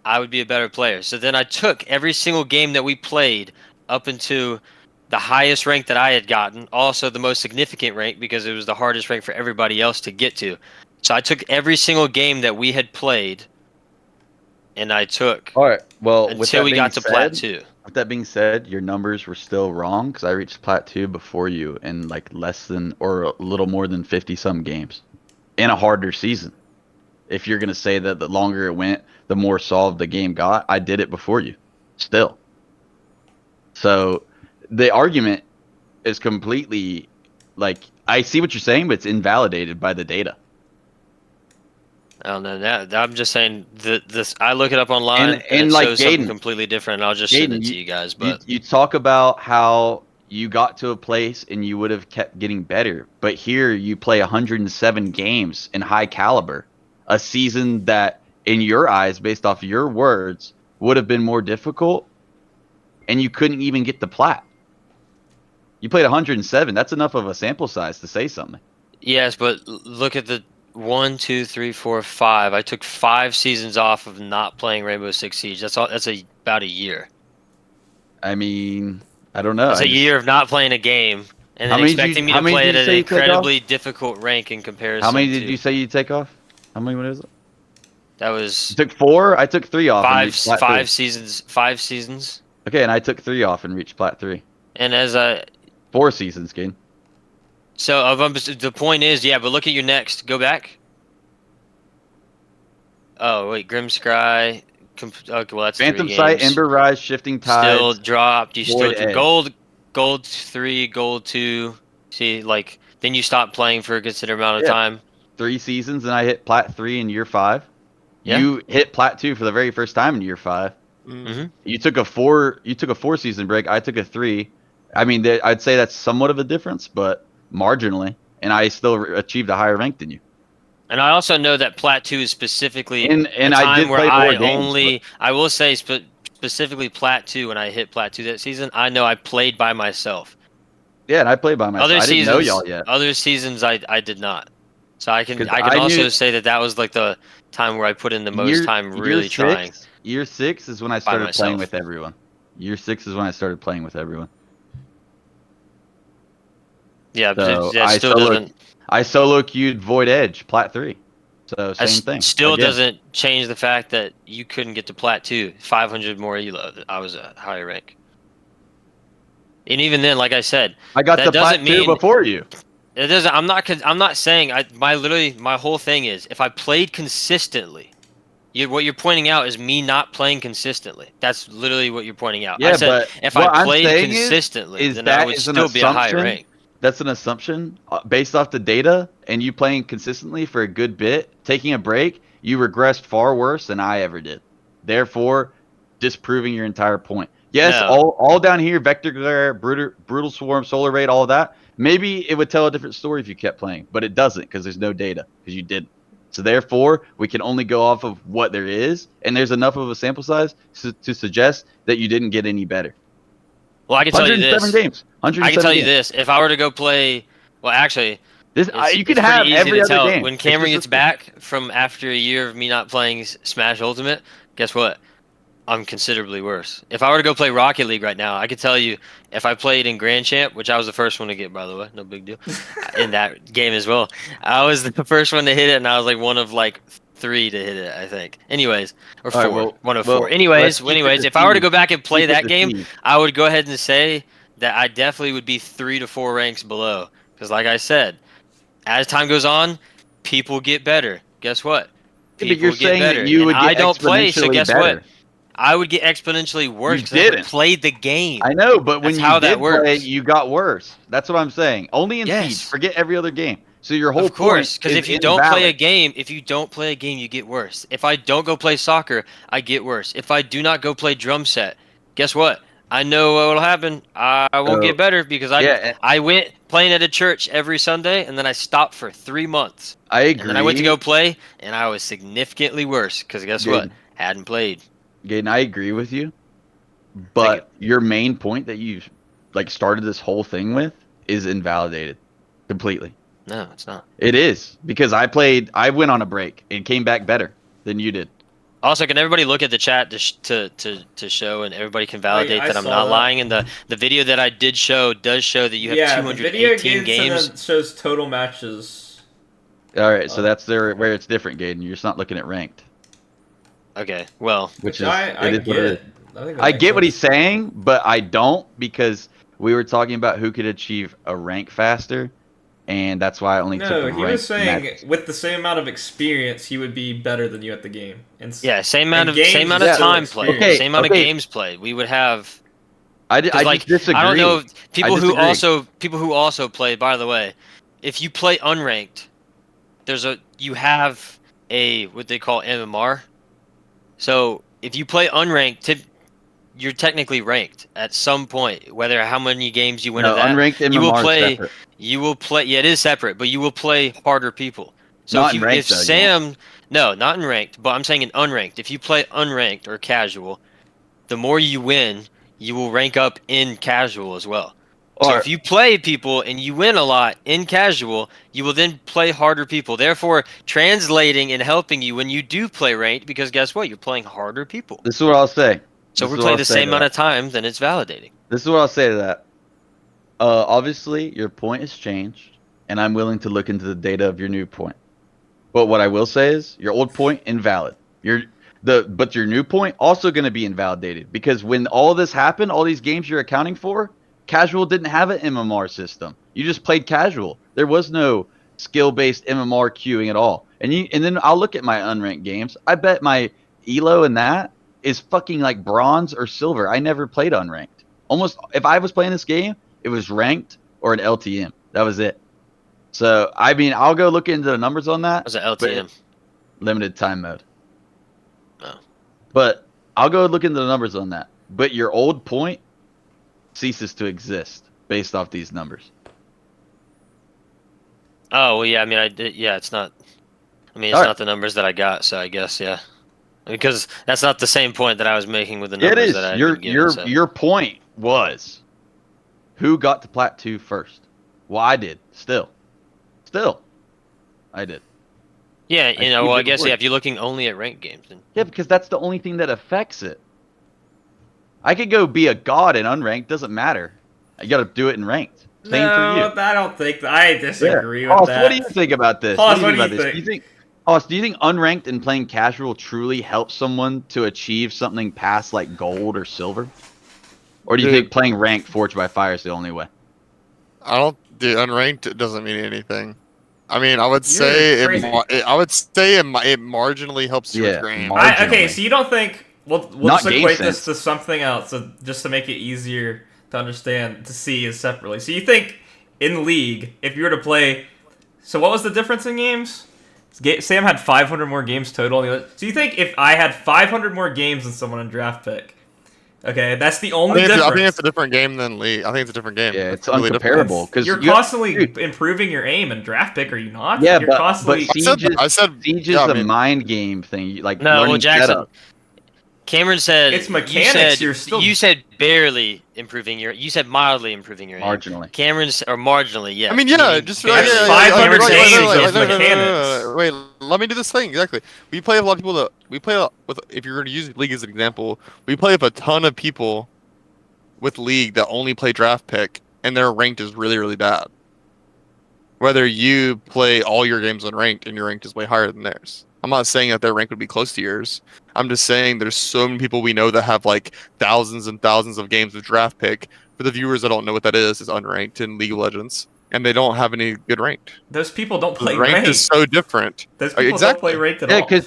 I would be a better player. So then I took every single game that we played up into the highest rank that I had gotten, also the most significant rank because it was the hardest rank for everybody else to get to. So I took every single game that we had played, and I took until we got to Plat 2. With that being said, your numbers were still wrong because I reached Plat 2 before you in like less than or a little more than 50-some games in a harder season. If you're going to say that the longer it went, the more solved the game got, I did it before you. Still. So the argument is completely, like, I see what you're saying, but it's invalidated by the data. I don't know. I'm just saying this. I look it up online and it like shows something completely different. I'll just send it to you guys. But you talk about how you got to a place and you would have kept getting better, but here you play 107 games in high caliber, a season that, in your eyes, based off your words, would have been more difficult, and you couldn't even get the plat. You played 107. That's enough of a sample size to say something. Yes, but look at the 1, 2, 3, 4, 5. I took 5 seasons off of not playing Rainbow Six Siege. That's about a year. I mean, I don't know. It's a year of not playing a game, and then expecting me to play it at an incredibly difficult rank in comparison. How many did you say you take off? How many was it? That was. You took 4. I took 3 off. 5 seasons. 5 seasons. Okay, and I took 3 off and reached Plat 3. And as a 4 seasons, Gain. So the point is, yeah, but look at your next. Go back. Oh wait, Grimscry. Okay, well that's Phantom 3 Sight, games. Ember Rise, Shifting Tides. Still dropped. You still Edge. gold 3, gold 2. See, like then you stopped playing for a considerable amount of time. 3 seasons, and I hit Plat 3 in year 5. Yeah. You hit Plat 2 for the very first time in year 5. Mm-hmm. You took a 4 season break. I took a 3. I mean, I'd say that's somewhat of a difference, but marginally, and I still achieved a higher rank than you. And I also know that Plat 2 is specifically and a I time did where play I more games, only, I will say specifically Plat 2, when I hit Plat 2 that season, I know I played by myself. Yeah, and I played by myself. I didn't know y'all yet. Other seasons I did not. So I can I also say that was like the time where I put in the most time really trying. Year 6 is when I started playing with everyone. Year 6 is when I started playing with everyone. Yeah, so but that still doesn't. I solo queued Void Edge, Plat 3. So same thing. Still doesn't change the fact that you couldn't get to Plat 2, 500 more elo. I was a higher rank. And even then, like I said, I got to Plat 2 before you. It doesn't. I'm not saying. My whole thing is, if I played consistently, what you're pointing out is me not playing consistently. That's literally what you're pointing out. Yeah, I said but if I played consistently, then I would still be a higher rank. That's an assumption based off the data, and you playing consistently for a good bit, taking a break, you regressed far worse than I ever did. Therefore, disproving your entire point. Yes, all down here, Vector Glare, Brutal Swarm, Solar Raid, all of that. Maybe it would tell a different story if you kept playing, but it doesn't because there's no data because you didn't. So therefore, we can only go off of what there is, and there's enough of a sample size to suggest that you didn't get any better. Well, I can tell you this. Games. I can tell you this. If I were to go play, well, actually, you could have every other game. When Cameron gets back from after a year of me not playing Smash Ultimate, guess what? I'm considerably worse. If I were to go play Rocket League right now, I could tell you if I played in Grand Champ, which I was the first one to get, by the way, no big deal, in that game as well. I was the first one to hit it, and I was like one of like 3 to hit it, I think. Anyways, or 4, one of 4. Anyways, if I were to go back and play that game, I would go ahead and say that I definitely would be 3 to 4 ranks below. Because like I said, as time goes on, people get better. Guess what? People get better. I don't play, so guess what? I would get exponentially worse because I haven't played the game. I know, but when you did play, you got worse. That's what I'm saying. Only in Siege. Forget every other game. So your whole point because if you don't play a game, you get worse. If I don't go play soccer, I get worse. If I do not go play drum set, guess what? I know what will happen. I won't get better because I went playing at a church every Sunday, and then I stopped for 3 months. I agree. And then I went to go play, and I was significantly worse because guess what? Hadn't played. Gaten, I agree with you, but your main point that you started this whole thing with is invalidated completely. No, it's not. It is because I went on a break and came back better than you did. Also, can everybody look at the chat to show, and everybody can validate that I'm not lying? And the video that I did show does show that you have 218 games. And it shows total matches. All right, so that's where it's different, Gaten. You're just not looking at ranked. Okay, well, I get. I get what he's saying, but I don't because we were talking about who could achieve a rank faster, and that's why I only took the rank. No, he was saying with the same amount of experience, he would be better than you at the game. Same amount of time played, same amount of games played. We would have. I just disagree. I don't know people who also play. By the way, if you play unranked, you have a what they call MMR. So if you play unranked, you're technically ranked at some point. Whether how many games you win of that, unranked MMR separate. You will play. Yeah, it is separate, but you will play harder people. So not in ranked, no, not in ranked, but I'm saying in unranked. If you play unranked or casual, the more you win, you will rank up in casual as well. So if you play people and you win a lot in casual, you will then play harder people. Therefore, translating and helping you when you do play ranked, because guess what? You're playing harder people. This is what I'll say. So if we're playing the same amount of time, then it's validating. This is what I'll say to that. Obviously, your point has changed, and I'm willing to look into the data of your new point. But what I will say is your old point invalid. But your new point also going to be invalidated because when all this happened, all these games you're accounting for, casual didn't have an MMR system. You just played casual. There was no skill-based MMR queuing at all. And then I'll look at my unranked games. I bet my elo in that is fucking like bronze or silver. I never played unranked. Almost, if I was playing this game, it was ranked or an LTM. That was it. So, I mean, I'll go look into the numbers on that. What's an LTM? Limited time mode. Oh. But I'll go look into the numbers on that. But your old point ceases to exist based off these numbers. Oh, well, yeah, I mean, it's not. I mean, it's not the numbers that I got, so I guess yeah. Because that's not the same point that I was making with the numbers that I had given. Your point was who got to Plat 2 first? Well, I did. Still, I did. Yeah, well, I guess if you're looking only at ranked games, then yeah, because that's the only thing that affects it. I could go be a god in unranked, doesn't matter. I got to do it in ranked. Same for you. I don't think I disagree with that. What do you think about this? What do you think? Do you think unranked and playing casual truly helps someone to achieve something past like gold or silver? Or do you think playing ranked Forged by Fire is the only way? Unranked doesn't mean anything. I mean, I would say it marginally helps you with game. Okay, so you don't think we'll just equate this to something else, just to make it easier to understand, to see as separately. So you think in League, if you were to play, so what was the difference in games? Sam had 500 more games total. So you think if I had 500 more games than someone in draft pick, okay, that's the only difference. I think it's a different game than League. I think it's a different game. Yeah, it's uncomparable because you're constantly improving your aim in draft pick, are you not? Yeah, you're but Siege is a mind game thing. Like Jackson. Setup. Cameron said it's mechanics. You said barely improving your. You said mildly improving your aim. Marginally. Cameron's or marginally, yeah. I mean, yeah, just 500 games of mechanics. Wait, let me do this thing exactly. We play with a lot of people that we play with. If you're going to use League as an example, we play with a ton of people with League that only play draft pick, and their ranked is really, really bad. Whether you play all your games on ranked and your ranked is way higher than theirs. I'm not saying that their rank would be close to yours. I'm just saying there's so many people we know that have like thousands and thousands of games of draft pick. For the viewers that don't know what that is unranked in League of Legends. And they don't have any good ranked. Those people don't play ranked. Ranked Is so different. Those people don't play ranked at all. Yeah,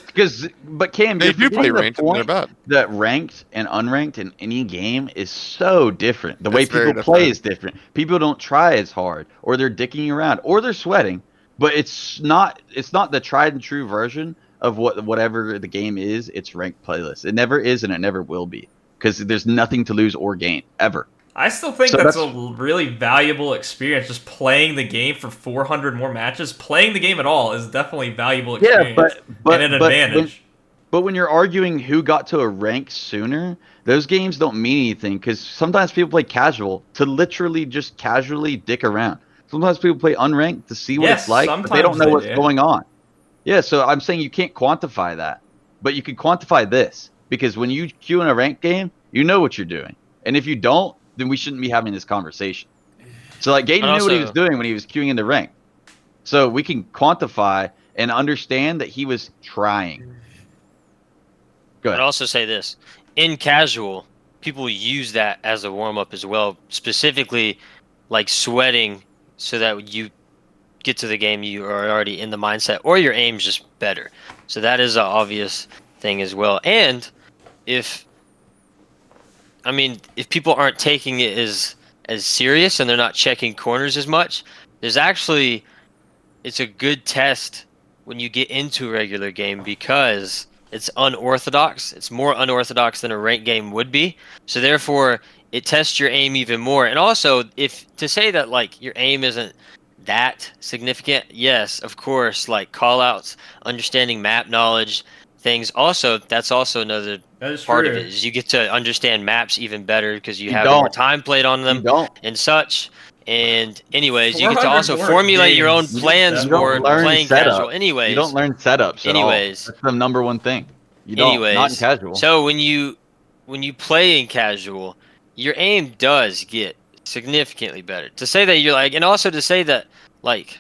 but Cam, they do play ranked, and they're bad. That ranked and unranked in any game is so different. The way people play is different. People don't try as hard, or they're dicking around, or they're sweating. But it's not the tried and true version of whatever the game is. It's ranked playlist. It never is, and it never will be, because there's nothing to lose or gain ever. I still think that's a really valuable experience. Just playing the game for 400 more matches, playing the game at all is definitely valuable experience. Yeah, but and an advantage. But when you're arguing who got to a rank sooner, those games don't mean anything, because sometimes people play casual to literally just casually dick around. Sometimes people play unranked to see what it's like, but they don't know what's going on. Yeah, so I'm saying you can't quantify that, but you can quantify this, because when you queue in a ranked game, you know what you're doing, and if you don't, then we shouldn't be having this conversation. So like Gaten knew what he was doing when he was queuing into rank. So we can quantify and understand that he was trying. Go ahead. I'd also say this. In casual, people use that as a warm-up as well, specifically like sweating so that you get to the game, you are already in the mindset, or your aim's just better. So that is an obvious thing as well. And if people aren't taking it as serious and they're not checking corners as much, it's a good test when you get into a regular game, because it's unorthodox. It's more unorthodox than a ranked game would be. So therefore, it tests your aim even more. And also, if to say that like your aim isn't that significant, yes, of course, like call-outs, understanding map knowledge, things. Also, that's also another part of it, is you get to understand maps even better because you have more time played on them and such. And anyways, you get to also formulate your own plans for playing casual. Anyways, you don't learn setups. Anyways, that's the number one thing. You don't. Not in casual. So when you play in casual, your aim does get significantly better. To say that you're like, and also to say that like.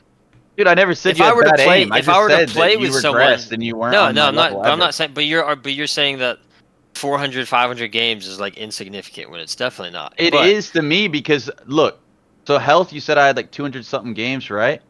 Dude, I never said you had bad aim. If I were to play with someone, and you weren't. No, I'm not. I'm not saying. But you're saying that 400, 500 games is like insignificant when it's definitely not. It is to me, because look, so health. You said I had like 200 something games, right?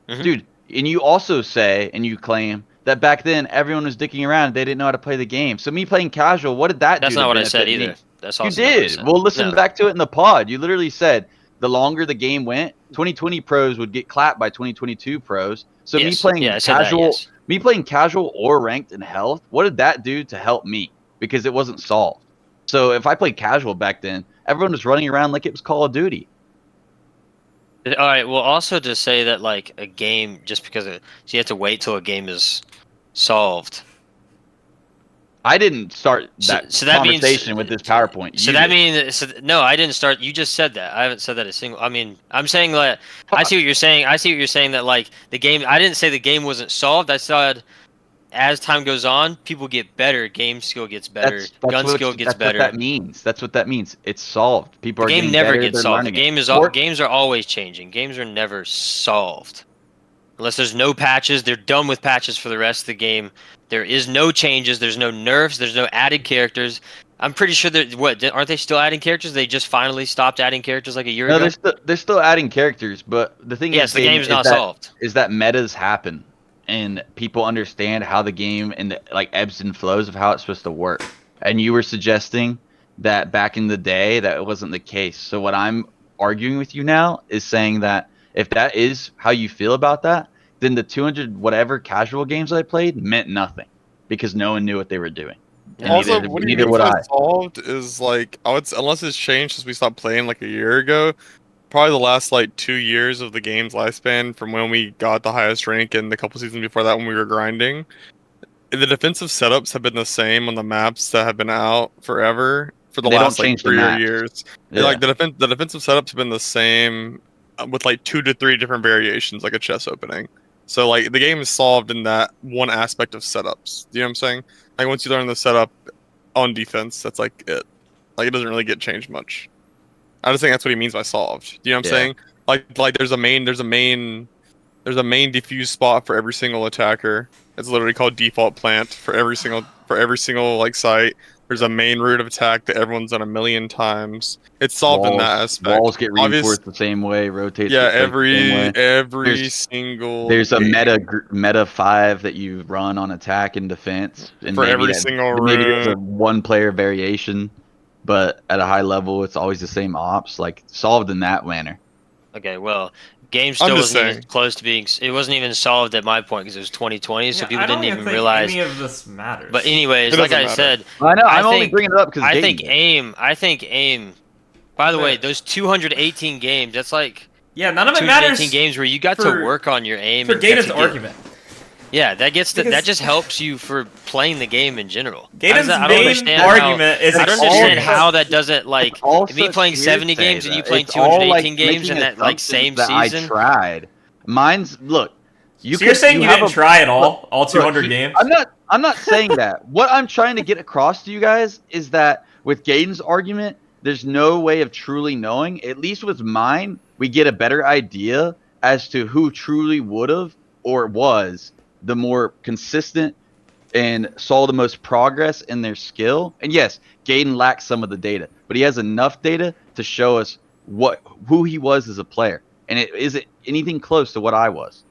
Mm-hmm. Dude, and you also say and you claim that back then everyone was dicking around and they didn't know how to play the game. So me playing casual, what did that do? That's not what I said either. That's also you did. Well, listen back to it in the pod. You literally said the longer the game went, 2020 pros would get clapped by 2022 pros. So me playing casual, me playing casual or ranked in health, what did that do to help me? Because it wasn't solved. So if I played casual back then, everyone was running around like it was Call of Duty. All right. Well, also to say that like a game, just because so you have to wait till a game is solved. I didn't start that, that conversation with this PowerPoint. No, I didn't start. You just said that. I haven't said that a single. I mean, I'm saying that I see what you're saying. I see what you're saying that like the game. I didn't say the game wasn't solved. I said as time goes on, people get better. Game skill gets better. Gun skill gets better. That's what that means. That's what that means. It's solved. People are getting better. The game never gets solved. The game is games are always changing. Games are never solved. Unless there's no patches, they're done with patches for the rest of the game. There is no changes. There's no nerfs. There's no added characters. I'm pretty sure that aren't they still adding characters? They just finally stopped adding characters like a year ago. They're still adding characters, but the thing is, the game's not solved. Is that metas happen, and people understand how the game and the like ebbs and flows of how it's supposed to work. And you were suggesting that back in the day that wasn't the case. So what I'm arguing with you now is saying that if that is how you feel about that, then the 200 whatever casual games I played meant nothing because no one knew what they were doing. And also, neither would I. Solved is like unless it's changed since we stopped playing like a year ago. Probably the last like 2 years of the game's lifespan from when we got the highest rank and the couple seasons before that when we were grinding. The defensive setups have been the same on the maps that have been out forever for the last like 3 years. Yeah. Like the defensive setups have been the same with like 2 to 3 different variations, like a chest opening. So like the game is solved in that one aspect of setups. Do you know what I'm saying? Like once you learn the setup on defense, that's like it. Like it doesn't really get changed much. I just think that's what he means by solved. Do you know what I'm saying? Like there's a main defuse spot for every single attacker. It's literally called default plant for every single like site. There's a main route of attack that everyone's done 1,000,000 times. It's solved in that aspect. Walls get reinforced the same way, rotates. Yeah, every single. There's a meta 5 that you run on attack and defense, and for every single room. Maybe there's a 1-player variation, but at a high level, it's always the same ops. Like solved in that manner. Okay, well. Game still wasn't even close to being. It wasn't even solved at my point because it was 2020, so people didn't even realize any of this matters. But anyways, like I said, I know I'm only bringing it up because I think aim. By the way, those 218 games. That's like none of it matters. 218 games where you got to work on your aim. For Gator's argument. Yeah, that just helps you for playing the game in general. Gator's main argument is I don't understand how that doesn't like me playing 70 games and you playing 218 games in that like same season. I tried. Mine's look. You're saying you didn't try at all 200 games? I'm not saying that. What I'm trying to get across to you guys is that with Gaten's argument, there's no way of truly knowing. At least with mine, we get a better idea as to who truly would have or was the more consistent and saw the most progress in their skill. And yes, Gaten lacks some of the data, but he has enough data to show us who he was as a player. And it isn't anything close to what I was.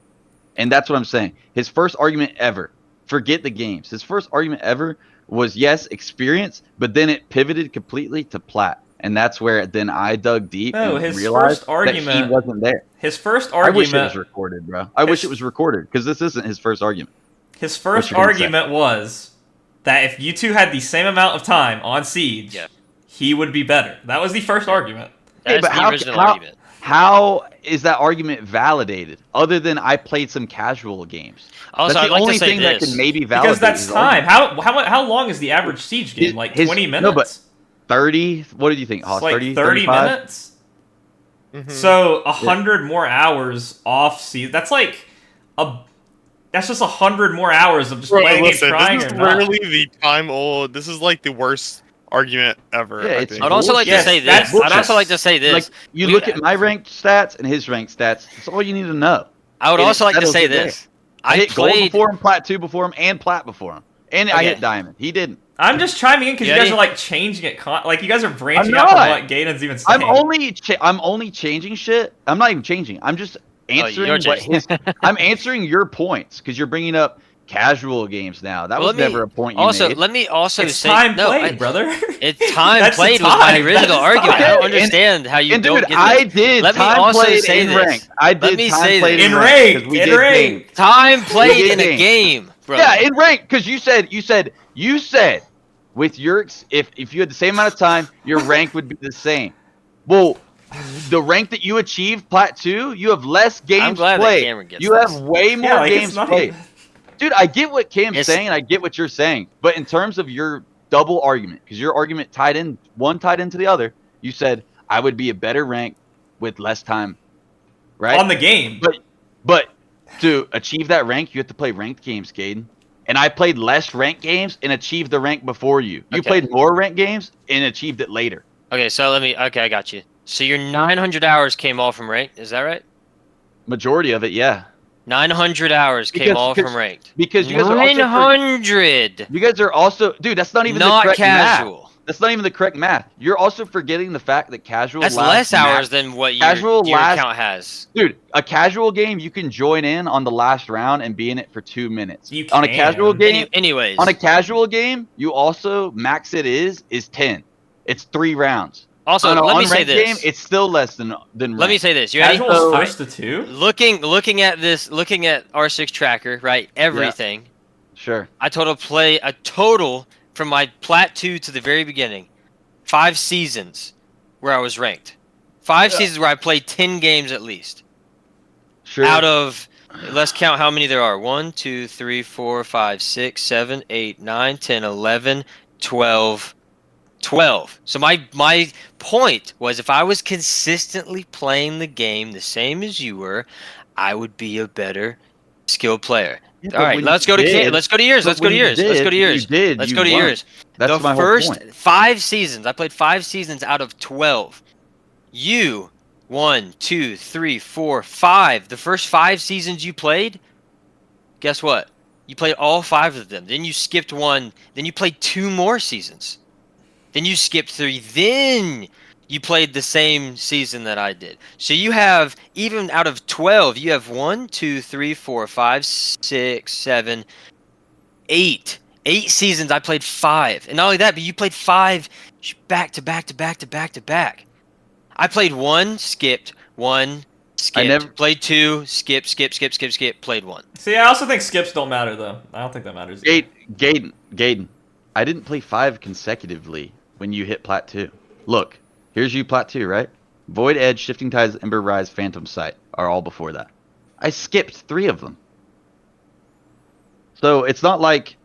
And that's what I'm saying. His first argument ever, forget the games. His first argument ever was, yes, experience, but then it pivoted completely to plat. And that's where then I dug deep and realized that he wasn't there. His first argument... I wish it was recorded, bro. I wish it was recorded, because this isn't his first argument. His first argument was that if you two had the same amount of time on Siege, he would be better. That was the first argument. That's the original argument. How is that argument validated, other than I played some casual games? Also, that's the only thing that can maybe validate. Because that's time. How long is the average Siege game? Like 20 minutes? No, but 30. What did you think? It's like 30 minutes. Mm-hmm. So 100 more hours off Siege. That's like that's just 100 more hours of just playing and trying. This is literally the time old. This is like the worst argument ever. Yeah, I'd also like to say this. Like you look at my ranked stats and his ranked stats. That's all you need to know. I would also like to say this. I hit gold before him, plat 2 before him, and plat before him, and I hit diamond. He didn't. I'm just chiming in because you guys are like changing it. Like you guys are branching out from what Gaten's even saying. I'm only changing shit. I'm not even changing. I'm just answering I'm answering your points because you're bringing up casual games now. That was never a point you made. Let me also say time played, brother. It's time played was my original argument. I don't understand how you don't get this. I did. Let me also say this. I did time played in rank. Time played in a game, bro. Yeah, in rank because you said with your if you had the same amount of time, your rank would be the same. Well, the rank that you achieved, plat 2, you have less games played. You have way more games played. Dude, I get what Cam's saying, and I get what you're saying. But in terms of your double argument, because your argument tied into the other, you said I would be a better rank with less time, right? On the game. But to achieve that rank, you have to play ranked games, Caden. And I played less ranked games and achieved the rank before you. You played more ranked games and achieved it later. Okay, so I got you. So your 900 hours came all from ranked, is that right? Majority of it, yeah. 900 hours came all from ranked. Because you guys are 900. You guys are also, dude. That's not even the correct casual. Math. That's not even the correct math. You're also forgetting the fact that casual. That's less hours than what your account has. Dude, a casual game you can join in on the last round and be in it for 2 minutes. You can. On a casual game, anyways. On a casual game, you also max it is 10. It's 3 rounds. Also, let me say this. Game, it's still less than ranked. Let me say this. Casual's first to 2? Looking at R6 tracker, right? Everything. Yeah. Sure. I total from my Plat 2 to the very beginning, 5 seasons where I was ranked. 5 seasons where I played 10 games at least. Sure. Out of, let's count how many there are. 1, 2, 3, 4, 5, 6, 7, 8, 9, 10, 11, 12. 12. So my point was, if I was consistently playing the game the same as you were, I would be a better skilled player. Yeah, all right, let's go to yours. Let's go to yours. Let's go to yours. The first 5 seasons, I played 5 seasons out of 12. You 1, 2, 3, 4, 5. The first 5 seasons you played, guess what? You played all 5 of them. Then you skipped 1. Then you played 2 more seasons. Then you skipped 3. Then you played the same season that I did. So you have, even out of 12, you have 1, 2, 3, 4, 5, 6, 7, 8. 8 seasons. I played 5. And not only that, but you played 5 back to back to back to back to back. I played 1, skipped, 1, skipped, played 2, skip, played 1. See, I also think skips don't matter, though. I don't think that matters. Gaden, I didn't play 5 consecutively when you hit Plat 2. Look, here's you Plat 2, right? Void Edge, Shifting Tides, Ember Rise, Phantom Sight are all before that. I skipped 3 of them. So it's not like...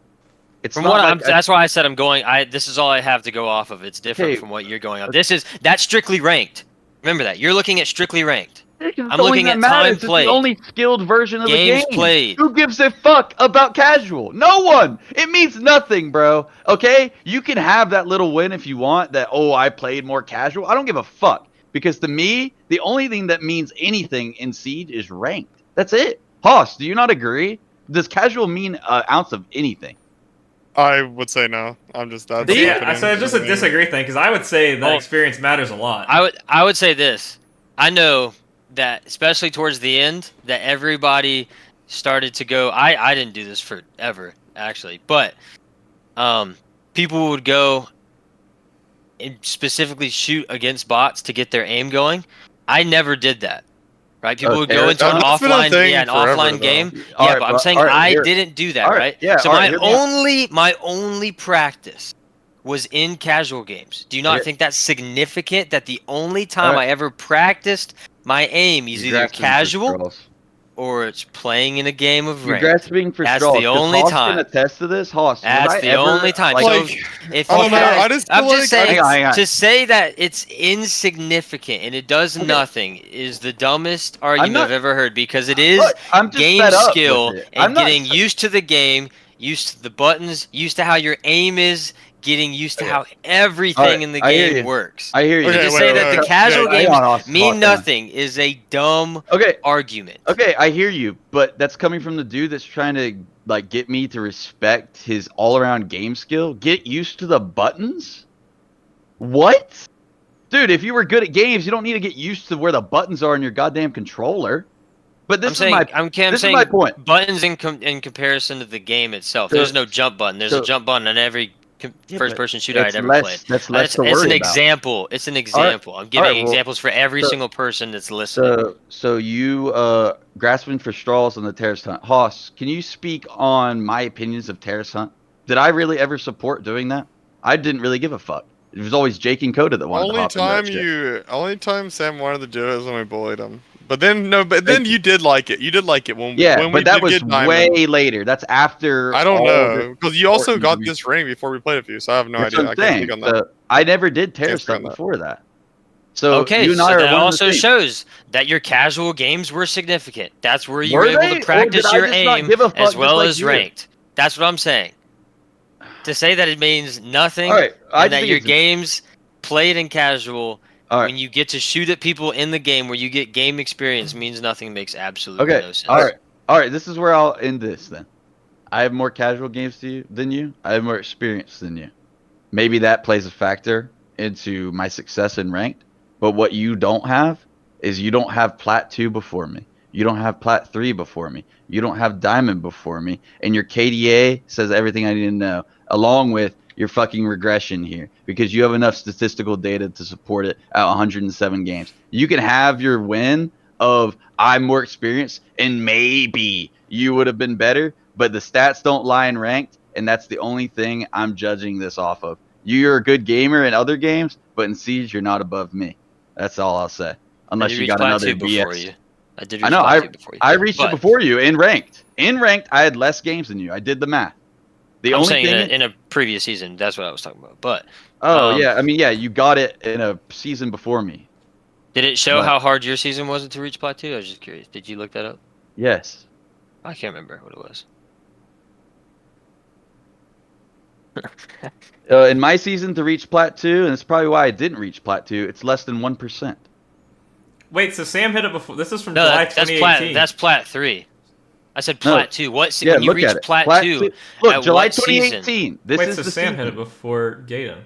That's why I said I'm going... This is all I have to go off of. It's different from what you're going off. That's strictly ranked. Remember that. You're looking at strictly ranked. I'm looking at time played. It's the only skilled version of the game. Games played. Who gives a fuck about casual? No one. It means nothing, bro. Okay? You can have that little win if you want. That, I played more casual. I don't give a fuck. Because to me, the only thing that means anything in Siege is ranked. That's it. Hoss, do you not agree? Does casual mean an ounce of anything? I would say no. I'm just that. I said it's just a disagree thing, because I would say that experience matters a lot. I would say this. I know that, especially towards the end, that everybody started to go... I didn't do this forever, actually, but people would go and specifically shoot against bots to get their aim going. I never did that. Right? People would go into an offline game. But I'm saying I didn't do that, right? Yeah, so my only practice was in casual games. Do you not think that's significant that the only time I ever practiced my aim is either casual or it's playing in a game of ranked? You're grasping for straws. That's the only time. Hoss can attest to this. Hoss, that's the only time. To say that it's insignificant and it does nothing is the dumbest argument I've ever heard, because it is game skill and getting used to the game, used to the buttons, used to how your aim is, getting used to how everything in the game works. I hear you. To say that the casual games mean nothing is a dumb argument. Okay, I hear you, but that's coming from the dude that's trying to get me to respect his all-around game skill. Get used to the buttons? What? Dude, if you were good at games, you don't need to get used to where the buttons are in your goddamn controller. But this is my point. Buttons in comparison to the game itself. There's no jump button. There's a jump button on every first-person shooter I'd ever played. It's an example. It's an example. I'm giving examples for every single person that's listening. So you grasping for straws on the terrorist hunt. Hoss, can you speak on my opinions of terrorist hunt? Did I really ever support doing that? I didn't really give a fuck. It was always Jake and Coda that wanted to hop in that shit. Only time Sam wanted to do it was when we bullied him. But then you did like it. You did like it when but we that did was get Diamond. way later. That's after. I don't know because you also got this ring before we played a few, so I have no idea. I can't speak on that. So I never did Terra stuff before that. So okay, so that also shows that your casual games were significant. That's where you were able to practice your aim as well as ranked. That's what I'm saying. To say that it means nothing and that your games played in casual when you get to shoot at people in the game where you get game experience means nothing makes absolutely no sense. All right. This is where I'll end this then. I have more casual games than you. I have more experience than you. Maybe that plays a factor into my success in ranked. But what you don't have is you don't have Plat 2 before me. You don't have Plat 3 before me. You don't have Diamond before me. And your KDA says everything I need to know, along with your fucking regression here, because you have enough statistical data to support it at 107 games. You can have your win of I'm more experienced and maybe you would have been better, but the stats don't lie in ranked, and that's the only thing I'm judging this off of. You're a good gamer in other games, but in Siege, you're not above me. That's all I'll say. Unless you got another BS. I did reach Plat 2 before you. I reached it before you in ranked. In ranked, I had less games than you. I did the math. I'm saying in a previous season, that's what I was talking about. But yeah, I mean, yeah, you got it in a season before me. Did it show how hard your season was to reach Plat 2? I was just curious. Did you look that up? Yes. I can't remember what it was. In my season to reach Plat 2, and it's probably why I didn't reach Plat 2, it's less than 1%. Wait, so Sam hit it before. This is from July 2018. That's Plat 3. I said Plat 2. What? Yeah, when you reach Plat 2? Look, July 2018. So Sam hit it before Gaten.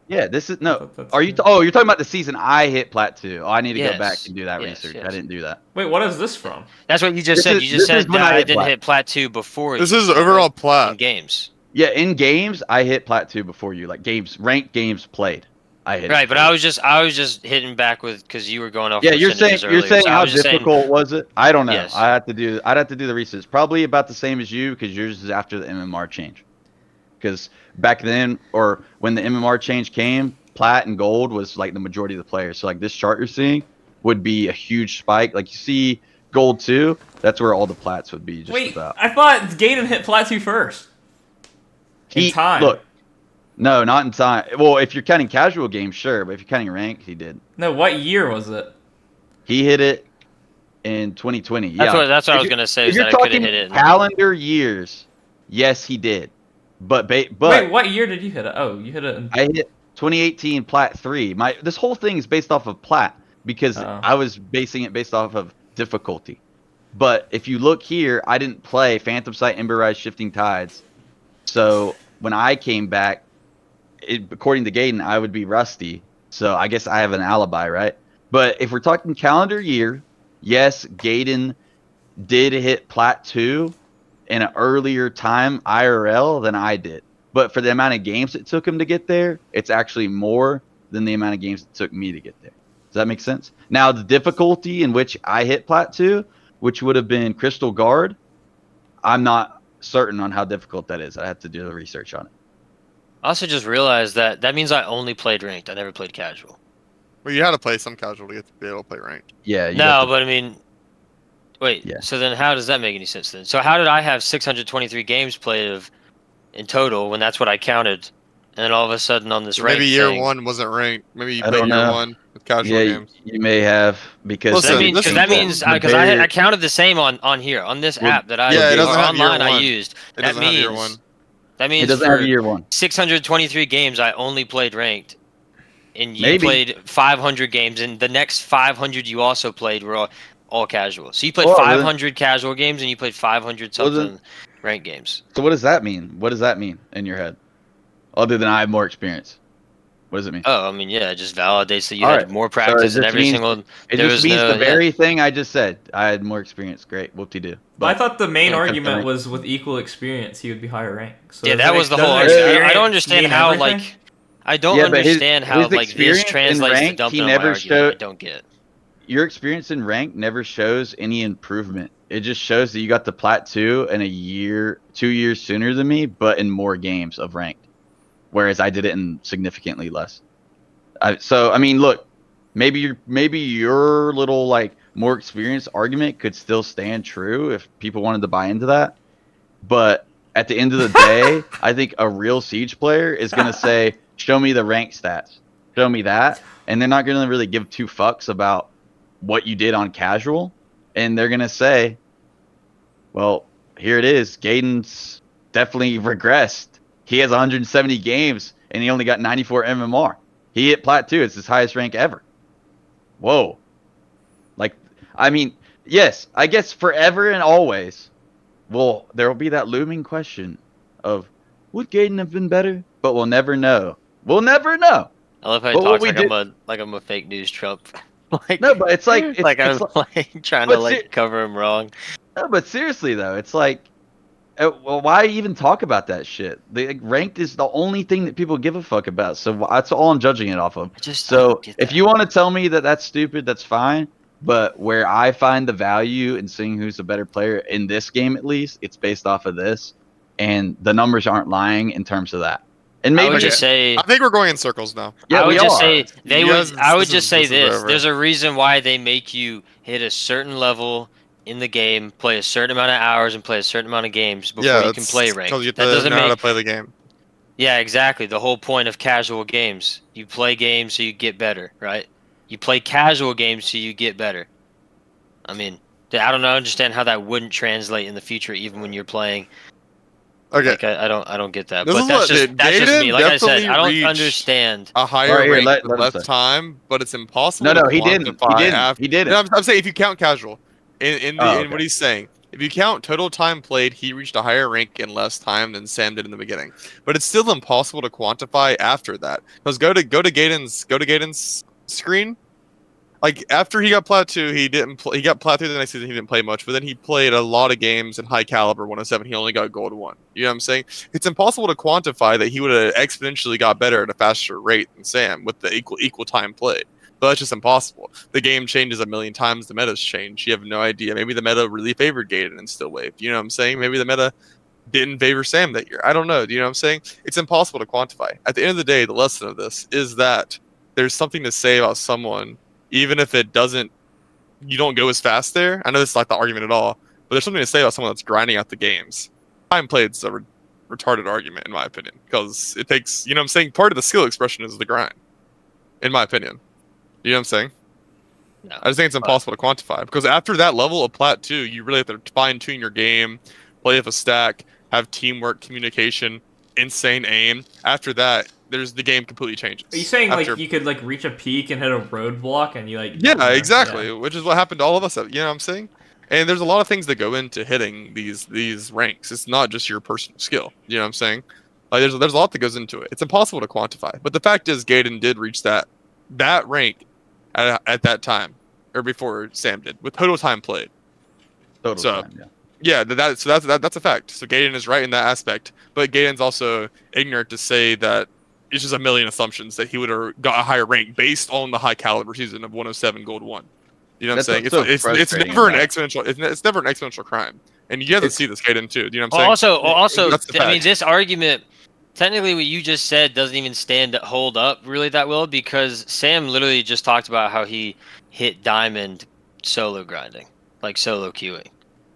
Yeah, this is no. Are you? You're talking about the season I hit Plat 2. Oh, I need to go back and do that research. I didn't do that. Wait, what is this from? That's what you just said. You just said that I didn't hit Plat 2 before. This is overall Plat in games. Yeah, in games I hit Plat 2 before you. Like ranked games played. I hit right, but I was just hitting back with because you were going off. Yeah, you're saying how difficult was it? I don't know. Yes. I'd have to do the research. Probably about the same as you because yours is after the MMR change. Because back then, or when the MMR change came, Plat and Gold was like the majority of the players. So like this chart you're seeing would be a huge spike. Like you see Gold 2, that's where all the Plats would be. Just about. I thought Gaten hit Plat 2 first. In time. Look. No, not in time. Well, if you're counting casual games, sure. But if you're counting ranked, he did. No, what year was it? He hit it in 2020. That's what I was going to say. If you're talking calendar years, yes, he did. But wait, what year did you hit it? Oh, you hit it in... I hit 2018 Plat 3. This whole thing is based off of Plat because I was basing it based off of difficulty. But if you look here, I didn't play Phantom Sight, Ember Rise, Shifting Tides. So when I came back, according to Gaten, I would be rusty. So I guess I have an alibi, right? But if we're talking calendar year, yes, Gaten did hit Plat 2 in an earlier time IRL than I did. But for the amount of games it took him to get there, it's actually more than the amount of games it took me to get there. Does that make sense? Now, the difficulty in which I hit Plat 2, which would have been Crystal Guard, I'm not certain on how difficult that is. I have to do the research on it. I also just realized that means I only played ranked. I never played casual. Well, you had to play some casual to get to be able to play ranked. Yeah. But I mean, wait. Yeah. So then, how does that make any sense then? So how did I have 623 games played in total when that's what I counted, and then all of a sudden on this ranked maybe year thing, 1 wasn't ranked. Maybe you played year 1 with casual games. You may have because that means because I counted the same on here on this app that I online I used. That means. That means it doesn't have year 1. 623 games I only played ranked, and you played 500 games, and the next 500 you also played were all casual. So you played 500 casual games, and you played 500 something ranked games. So what does that mean? What does that mean in your head? Other than I have more experience. What does it mean? Oh, I mean, yeah, it just validates that you had more practice in every single... It just means the very thing I just said. I had more experience. Great. Whoop-de-doo. But I thought the main argument was with equal experience, he would be higher ranked. So yeah, that was the whole... I don't understand how, like... I don't understand how, like, this translates to dump on my argument. I don't get it. Your experience in rank never shows any improvement. It just shows that you got the Plat 2 in 2 years sooner than me, but in more games of ranked. Whereas I did it in significantly less. So I mean, look, maybe your little like more experienced argument could still stand true if people wanted to buy into that. But at the end of the day, I think a real Siege player is going to say, show me the rank stats. Show me that. And they're not going to really give two fucks about what you did on casual. And they're going to say, well, here it is. Gaden's definitely regressed. He has 170 games, and he only got 94 MMR. He hit Plat 2. It's his highest rank ever. Whoa. Like, I mean, yes, I guess forever and always, well, there will be that looming question of, would Gaden have been better? But we'll never know. We'll never know. I love how he talks like I'm a fake news Trump. Like, no, but it's like I'm like trying to cover him wrong. No, but seriously though, it's like, well, why even talk about that shit? The ranked is the only thing that people give a fuck about. So that's all I'm judging it off of. So if you want to tell me that that's stupid, that's fine. But where I find the value in seeing who's a better player in this game, at least, it's based off of this, and the numbers aren't lying in terms of that. And maybe I would just say, I think we're going in circles now. Yeah, I would just say I would just say this. There's a reason why they make you hit a certain level in the game, play a certain amount of hours, and play a certain amount of games before you can play ranked. Because you have to know how to play the game. Yeah, exactly. The whole point of casual games. You play games so you get better, right? You play casual games so you get better. I mean, I don't understand how that wouldn't translate in the future, even when you're playing. Okay, like, I don't get that. But that's just me. Like I said, I don't understand a higher rank in less time, but it's impossible. No, he didn't. He didn't. No, I'm saying if you count casual, in what he's saying, if you count total time played, he reached a higher rank in less time than Sam did in the beginning. But it's still impossible to quantify after that. Because go to Gaden's screen. Like after he got Plat 2, he got Plat 3 the next season. He didn't play much, but then he played a lot of games in high caliber 107. He only got gold 1. You know what I'm saying? It's impossible to quantify that he would have exponentially got better at a faster rate than Sam with the equal time played. But that's just impossible. The game changes a million times. The meta's changed. You have no idea. Maybe the meta really favored Gaden and still waved. You know what I'm saying? Maybe the meta didn't favor Sam that year. I don't know. Do you know what I'm saying? It's impossible to quantify. At the end of the day, the lesson of this is that there's something to say about someone. Even if it doesn't, you don't go as fast there. I know this is like the argument at all, but there's something to say about someone that's grinding out the games. Time played's a retarded argument, in my opinion, because it takes, you know what I'm saying? Part of the skill expression is the grind, in my opinion. You know what I'm saying? No. I just think it's impossible to quantify, because after that level of Plat 2, you really have to fine-tune your game, play with a stack, have teamwork, communication, insane aim. After that, the game completely changes. Are you saying like you could like reach a peak and hit a roadblock and you like? Yeah, exactly. Yeah. Which is what happened to all of us. You know what I'm saying? And there's a lot of things that go into hitting these ranks. It's not just your personal skill. You know what I'm saying? Like there's a lot that goes into it. It's impossible to quantify. But the fact is, Gaden did reach that rank at that time, or before Sam did, with total time played. Total time, yeah. Yeah, that's a fact. So Gaden is right in that aspect, but Gaden's also ignorant to say that. It's just a million assumptions that he would have got a higher rank based on the high caliber season of 107 gold 1. You know what I'm saying? It's never an exponential. It's never an exponential crime, and you have to see this Gaden too. Do you know what I'm saying? Also, I mean, this argument, technically, what you just said doesn't even hold up really that well, because Sam literally just talked about how he hit diamond solo grinding, like solo queuing.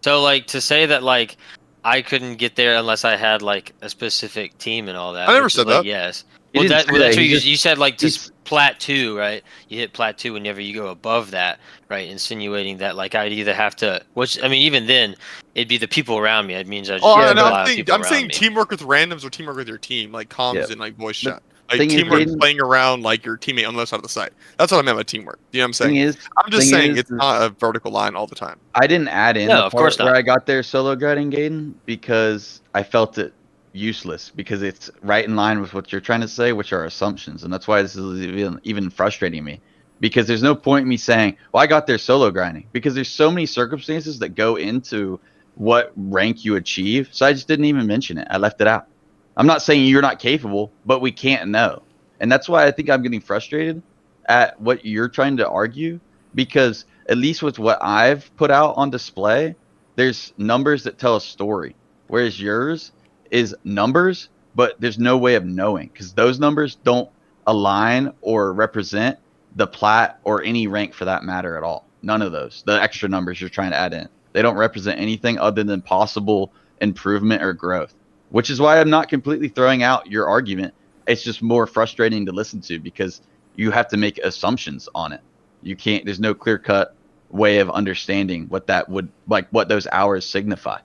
So like to say that like I couldn't get there unless I had like a specific team and all that. I never said that. Yes. Well, that's what you said, like, to Plat 2, right? You hit Plat 2 whenever you go above that, right? Insinuating that, like, I'd either have to, which, I mean, even then, it'd be the people around me. It means I just I'm saying teamwork with randoms or teamwork with your team, like comms and, like, voice chat. Like, teamwork playing around, like, your teammate on the other side of the site. That's what I meant by teamwork. You know what I'm saying? I'm just saying it's not a vertical line all the time. I didn't add in the part where I got there solo grinding Gaden because I felt it useless, because it's right in line with what you're trying to say, which are assumptions, and that's why this is even frustrating me, because there's no point in me saying, well, I got there solo grinding, because there's so many circumstances that go into what rank you achieve. So I just didn't even mention it. I left it out. I'm not saying you're not capable, but we can't know, and that's why I think I'm getting frustrated at what you're trying to argue, because at least with what I've put out on display, there's numbers that tell a story, whereas yours is numbers, but there's no way of knowing, because those numbers don't align or represent the plat or any rank for that matter at all. None of those. The extra numbers you're trying to add in. They don't represent anything other than possible improvement or growth, which is why I'm not completely throwing out your argument. It's just more frustrating to listen to because you have to make assumptions on it. You can't, there's no clear cut way of understanding what that would, like what those hours signify.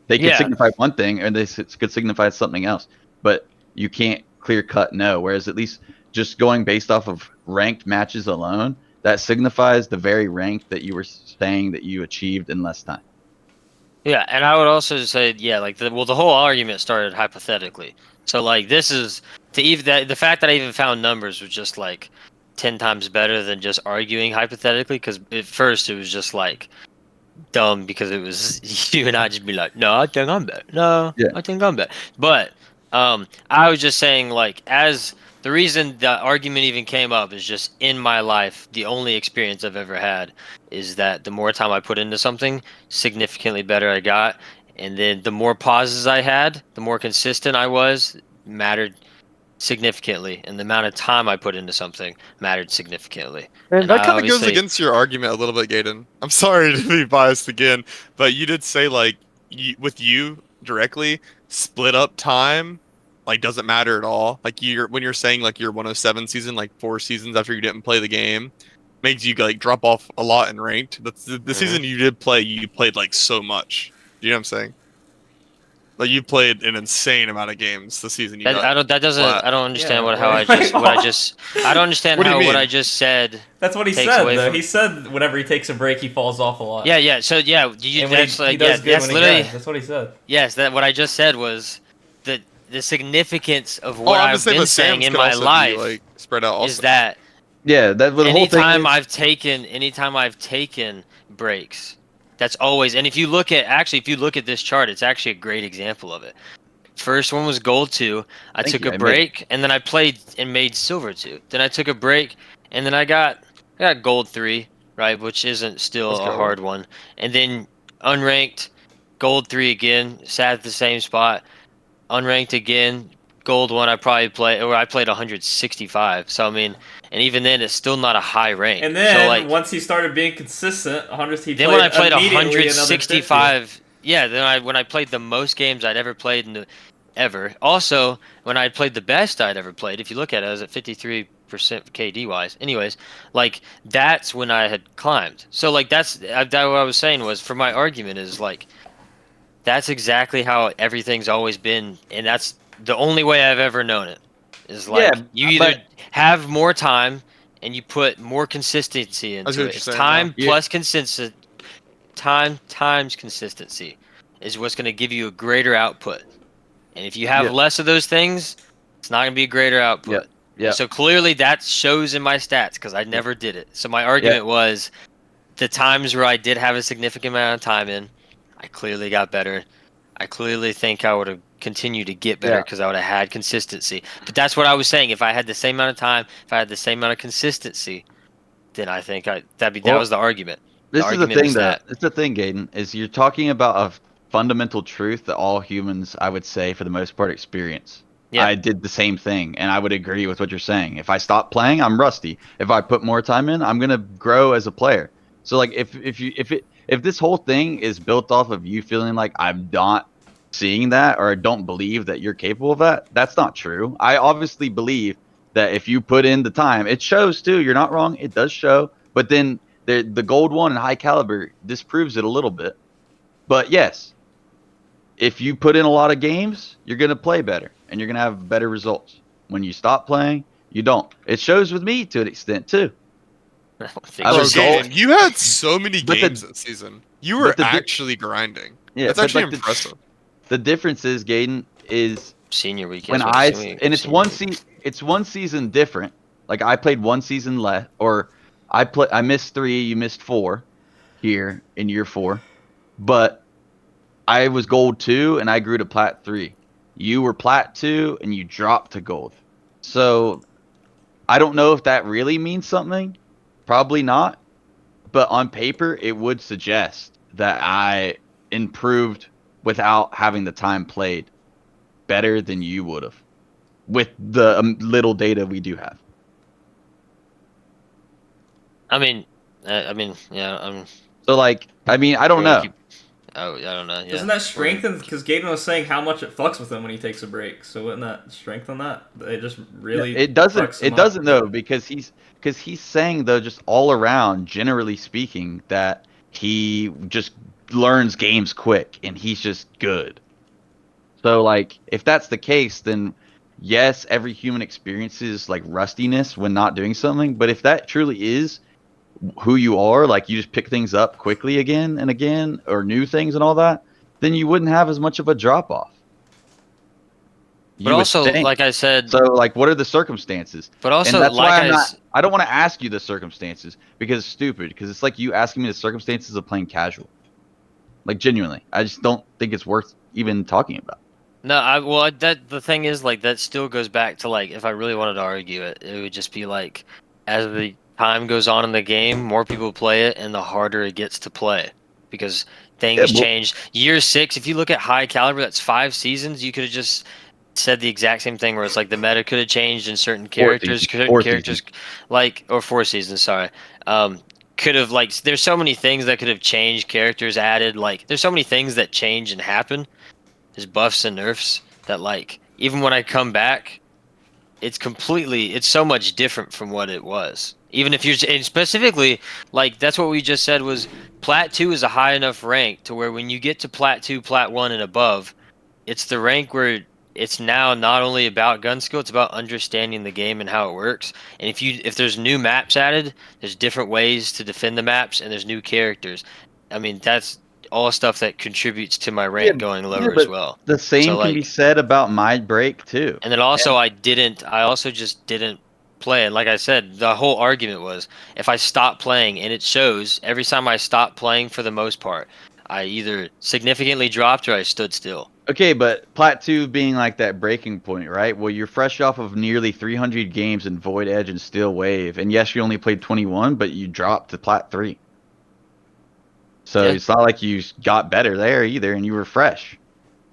They could signify one thing or they could signify something else, but you can't clear cut know. Whereas at least just going based off of ranked matches alone, that signifies the very rank that you were saying that you achieved in less time. Yeah, and I would also say, like the whole argument started hypothetically. So like this is the fact that I even found numbers was just like 10 times better than just arguing hypothetically. Because at first it was just like dumb because it was you and I just be like, no, I think I'm better. No, I think I'm better. But I was just saying like as the reason the argument even came up is just in my life, the only experience I've ever had is that the more time I put into something, significantly better I got. And then the more pauses I had, the more consistent I was, mattered significantly. And the amount of time I put into something mattered significantly. And that kind of goes against your argument a little bit, Gaten. I'm sorry to be biased again, but you did say, like, with you directly, split up time like doesn't matter at all. Like when you're saying like your 107 season, like 4 seasons after you didn't play the game, makes you like drop off a lot in ranked. That's the season you did play. You played like so much. Do you know what I'm saying? Like you played an insane amount of games the season you. I don't understand what I don't understand what how what I just said. That's what he said though. He said whenever he takes a break, he falls off a lot. Yeah. So that's literally that's what he said. Yes, that what I just said was the significance of what I've been saying in my life like, spread out also. Is that the whole thing. Anytime I've taken breaks, that's always. And if you look at this chart, it's actually a great example of it. First one was gold 2. I took a break, and then I played and made silver 2. Then I took a break, and then I got gold 3, right, which isn't still a hard one. And then unranked, gold 3 again, sat at the same spot. Unranked again, gold 1. I played 165. So I mean, and even then, it's still not a high rank. And then so, like, once he started being consistent, then when I played 165, when I played the most games I'd ever played ever. Also, when I played the best I'd ever played, if you look at it, I was at 53% KD wise. Anyways, like that's when I had climbed. So like that's what I was saying was for my argument is like. That's exactly how everything's always been, and that's the only way I've ever known it. Is like you either have more time and you put more consistency into it. It's time plus consistency. Time times consistency is what's going to give you a greater output. And if you have less of those things, it's not going to be a greater output. Yeah. So clearly that shows in my stats because I never did it. So my argument was the times where I did have a significant amount of time in, I clearly got better. I clearly think I would have continued to get better because I would have had consistency. But that's what I was saying. If I had the same amount of time, if I had the same amount of consistency, then I think that was the argument. This is the thing, though. It's the thing, Gaten, is you're talking about a fundamental truth that all humans, I would say, for the most part, experience. Yeah. I did the same thing, and I would agree with what you're saying. If I stop playing, I'm rusty. If I put more time in, I'm gonna grow as a player. So, like, if this whole thing is built off of you feeling like I'm not seeing that or don't believe that you're capable of that, that's not true. I obviously believe that if you put in the time, it shows too. You're not wrong. It does show. But then the gold 1 and high caliber disproves it a little bit. But yes, if you put in a lot of games, you're going to play better and you're going to have better results. When you stop playing, you don't. It shows with me to an extent too. You had so many games this season. You were actually grinding. Yeah, that's actually impressive. The difference is, Gaten, is senior week. It's one season different. Like I played one season less, or I missed 3, you missed 4 here in year 4, but I was gold 2 and I grew to plat 3. You were plat 2 and you dropped to gold. So I don't know if that really means something. Probably not, but on paper, it would suggest that I improved without having the time played better than you would have with the little data we do have. I mean, I mean, yeah. So like, I mean, I don't know. Oh, I don't know. Yeah. Doesn't that strengthen? Because Gaten was saying how much it fucks with him when he takes a break. So wouldn't that strengthen that? It just really. It doesn't. It doesn't though, because he's saying though, just all around, generally speaking, that he just learns games quick and he's just good. So like, if that's the case, then yes, every human experiences like rustiness when not doing something. But if that truly is who you are, like you just pick things up quickly again and again, or new things and all that, then you wouldn't have as much of a drop off. But also, like I said, so like, what are the circumstances? But also, and that's like why I don't want to ask you the circumstances, because it's stupid. Because it's like you asking me the circumstances of playing casual. Like genuinely, I just don't think it's worth even talking about. No, the thing is, like, that still goes back to, like, if I really wanted to argue it, it would just be like, as the time goes on in the game, more people play it, and the harder it gets to play, because things change. Year 6, if you look at High Caliber, that's 5 seasons. You could have just said the exact same thing, where it's like the meta could have changed in certain characters, like, or 4 seasons. Sorry, could have, like, there's so many things that could have changed, characters added. Like, there's so many things that change and happen. There's buffs and nerfs that, like, even when I come back, it's so much different from what it was. Even if you're, and specifically, like, that's what we just said was Plat 2 is a high enough rank to where when you get to Plat 2, Plat 1 and above, it's the rank where it's now not only about gun skill, it's about understanding the game and how it works. And if there's new maps added, there's different ways to defend the maps, and there's new characters. I mean, that's all stuff that contributes to my rank going lower as well. The same can be said about my break too. And then also I also just didn't play it. Like I said, the whole argument was if I stop playing, and it shows every time I stopped playing, for the most part, I either significantly dropped or I stood still. Okay, but Plat 2 being like that breaking point, right? Well, you're fresh off of nearly 300 games in Void Edge and Steel Wave, and yes, you only played 21, but you dropped to Plat 3. So it's not like you got better there either, and you were fresh.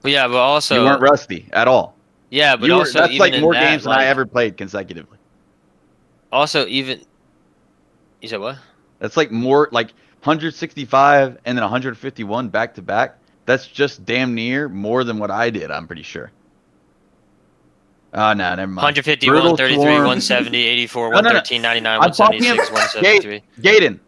Well, yeah, but also you weren't rusty at all. Yeah, but also that's even like more games than I ever played consecutively. Also, even you said what? That's like more, like 165 and then 151 back to back. That's just damn near more than what I did. I'm pretty sure. Oh, no, never mind. 150, 133, 170, 84, 113, 99, 176, 173. Gaten.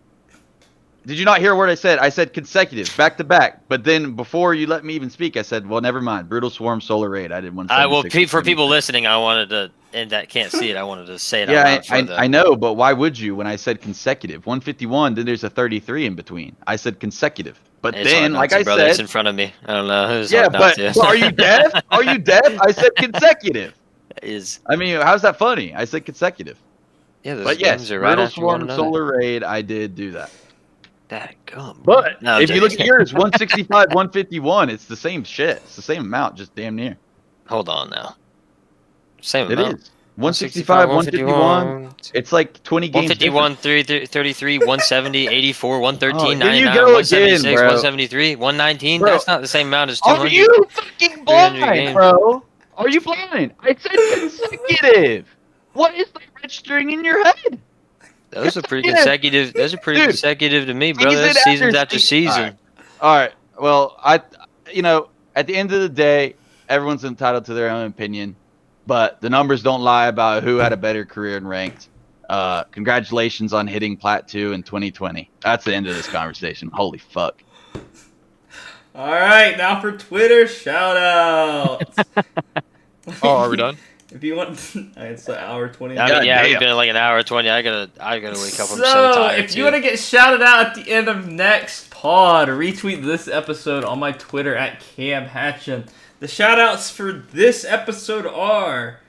Did you not hear what I said? I said consecutive, back to back. But then before you let me even speak, I said, well, never mind. Brutal Swarm, Solar Raid. I did 176. Well, for people listening, I wanted to, and that can't see it, I wanted to say it out loud. I know, but why would you when I said consecutive? 151, then there's a 33 in between. I said consecutive. But it's then, like I said... It's in front of me. I don't know. But are you deaf? Are you deaf? I said consecutive. I mean, how's that funny? I said consecutive. Yeah, those but games are right Brutal after Swarm, Solar Raid, I did do that. But if you look at yours, 165, 151, it's the same shit. It's the same amount, just damn near. Hold on now. Same amount. It is. 165, 151. It's like 20 games. 151, 33, 170, 84, 113, 99, 176, 173, 119. Bro, that's not the same amount as 200. Are you fucking blind, bro? Are you blind? I said consecutive. What is registering in your head? Those are pretty consecutive. Those are pretty consecutive to me, bro. That's seasons after season. All right. Well, at the end of the day, everyone's entitled to their own opinion, but the numbers don't lie about who had a better career in ranked. Congratulations on hitting Plat 2 in 2020. That's the end of this conversation. Holy fuck. All right, now for Twitter shout-outs. Are we done? If you want, it's an hour 20. I mean, yeah, we've been like an hour 20. I gotta wake up. I'm so tired. If you want to get shouted out at the end of next pod, retweet this episode on my Twitter at CamHatchin. The shout-outs for this episode are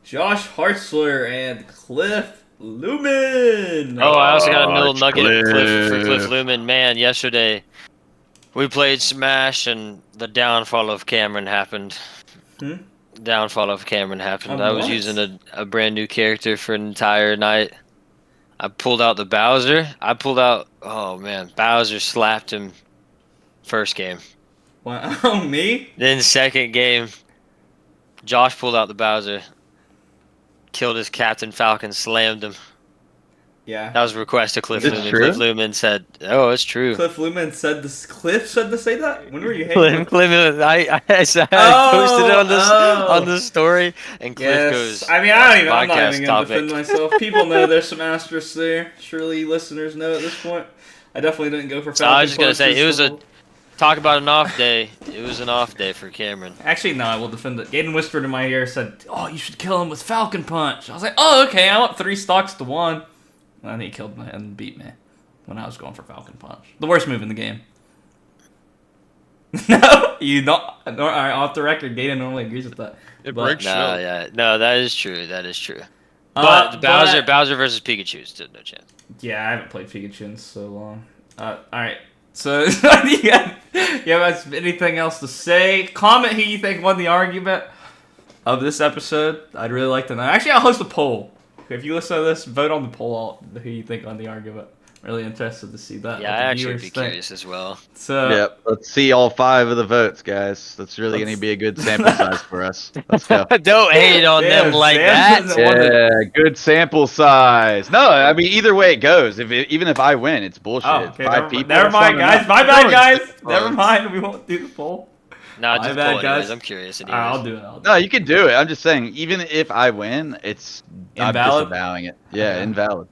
Josh Hartzler and Cliff Lumen. Oh, I also got a little nugget for Cliff Lumen. Man, yesterday we played Smash and the downfall of Cameron happened. Downfall of Cameron happened. I was using a brand new character for an entire night. I pulled out the Bowser. Oh man, Bowser slapped him first game. Wow, me? Then second game, Josh pulled out the Bowser, killed his Captain Falcon, slammed him. Yeah. That was a request to Cliff Lumen. True? Cliff Lumen said, "Oh, it's true." Cliff Lumen said this. Cliff said to say that. When were you hating? Cliff Lumen, I posted it on the story, and Cliff goes. I mean, I'm not even gonna defend myself. People know there's some asterisks there. Surely listeners know at this point. I definitely didn't go for. So I was just gonna say it was a talk about an off day. It was an off day for Cameron. Actually, no, I will defend it. Gaiden whispered in my ear, said, "Oh, you should kill him with Falcon Punch." I was like, "Oh, okay. I want 3 stocks to 1." And then he killed me and beat me when I was going for Falcon Punch. The worst move in the game. No, you don't. Alright, off the record, Gaiden normally agrees with that. No, that is true. That is true. But Bowser versus Pikachu stood no chance. Yeah, I haven't played Pikachu in so long. Alright, so you have anything else to say? Comment who you think won the argument of this episode. I'd really like to know. Actually, I'll host a poll. If you listen to this, vote on the poll who you think won the argument. Really interested to see that. Yeah, I actually would be curious as well. So, yep, let's see all 5 of the votes, guys. That's really going to be a good sample size for us. Let's go. Don't hate on them like that. Yeah, good sample size. No, I mean, either way it goes. Even if I win, it's bullshit. Oh, okay, 5 people. Never mind, guys. My bad, guys. Never mind. We won't do the poll. No, just poll anyways. I'm curious. I'll do it. No, you can do it. I'm just saying, even if I win, it's invalid. I'm disavowing it. Yeah, invalid.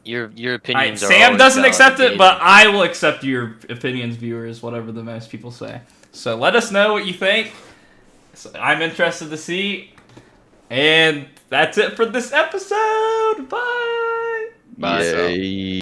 Your opinions are Sam doesn't accept it, but I will accept your opinions, viewers, whatever the most people say. So let us know what you think. I'm interested to see. And that's it for this episode. Bye. Bye.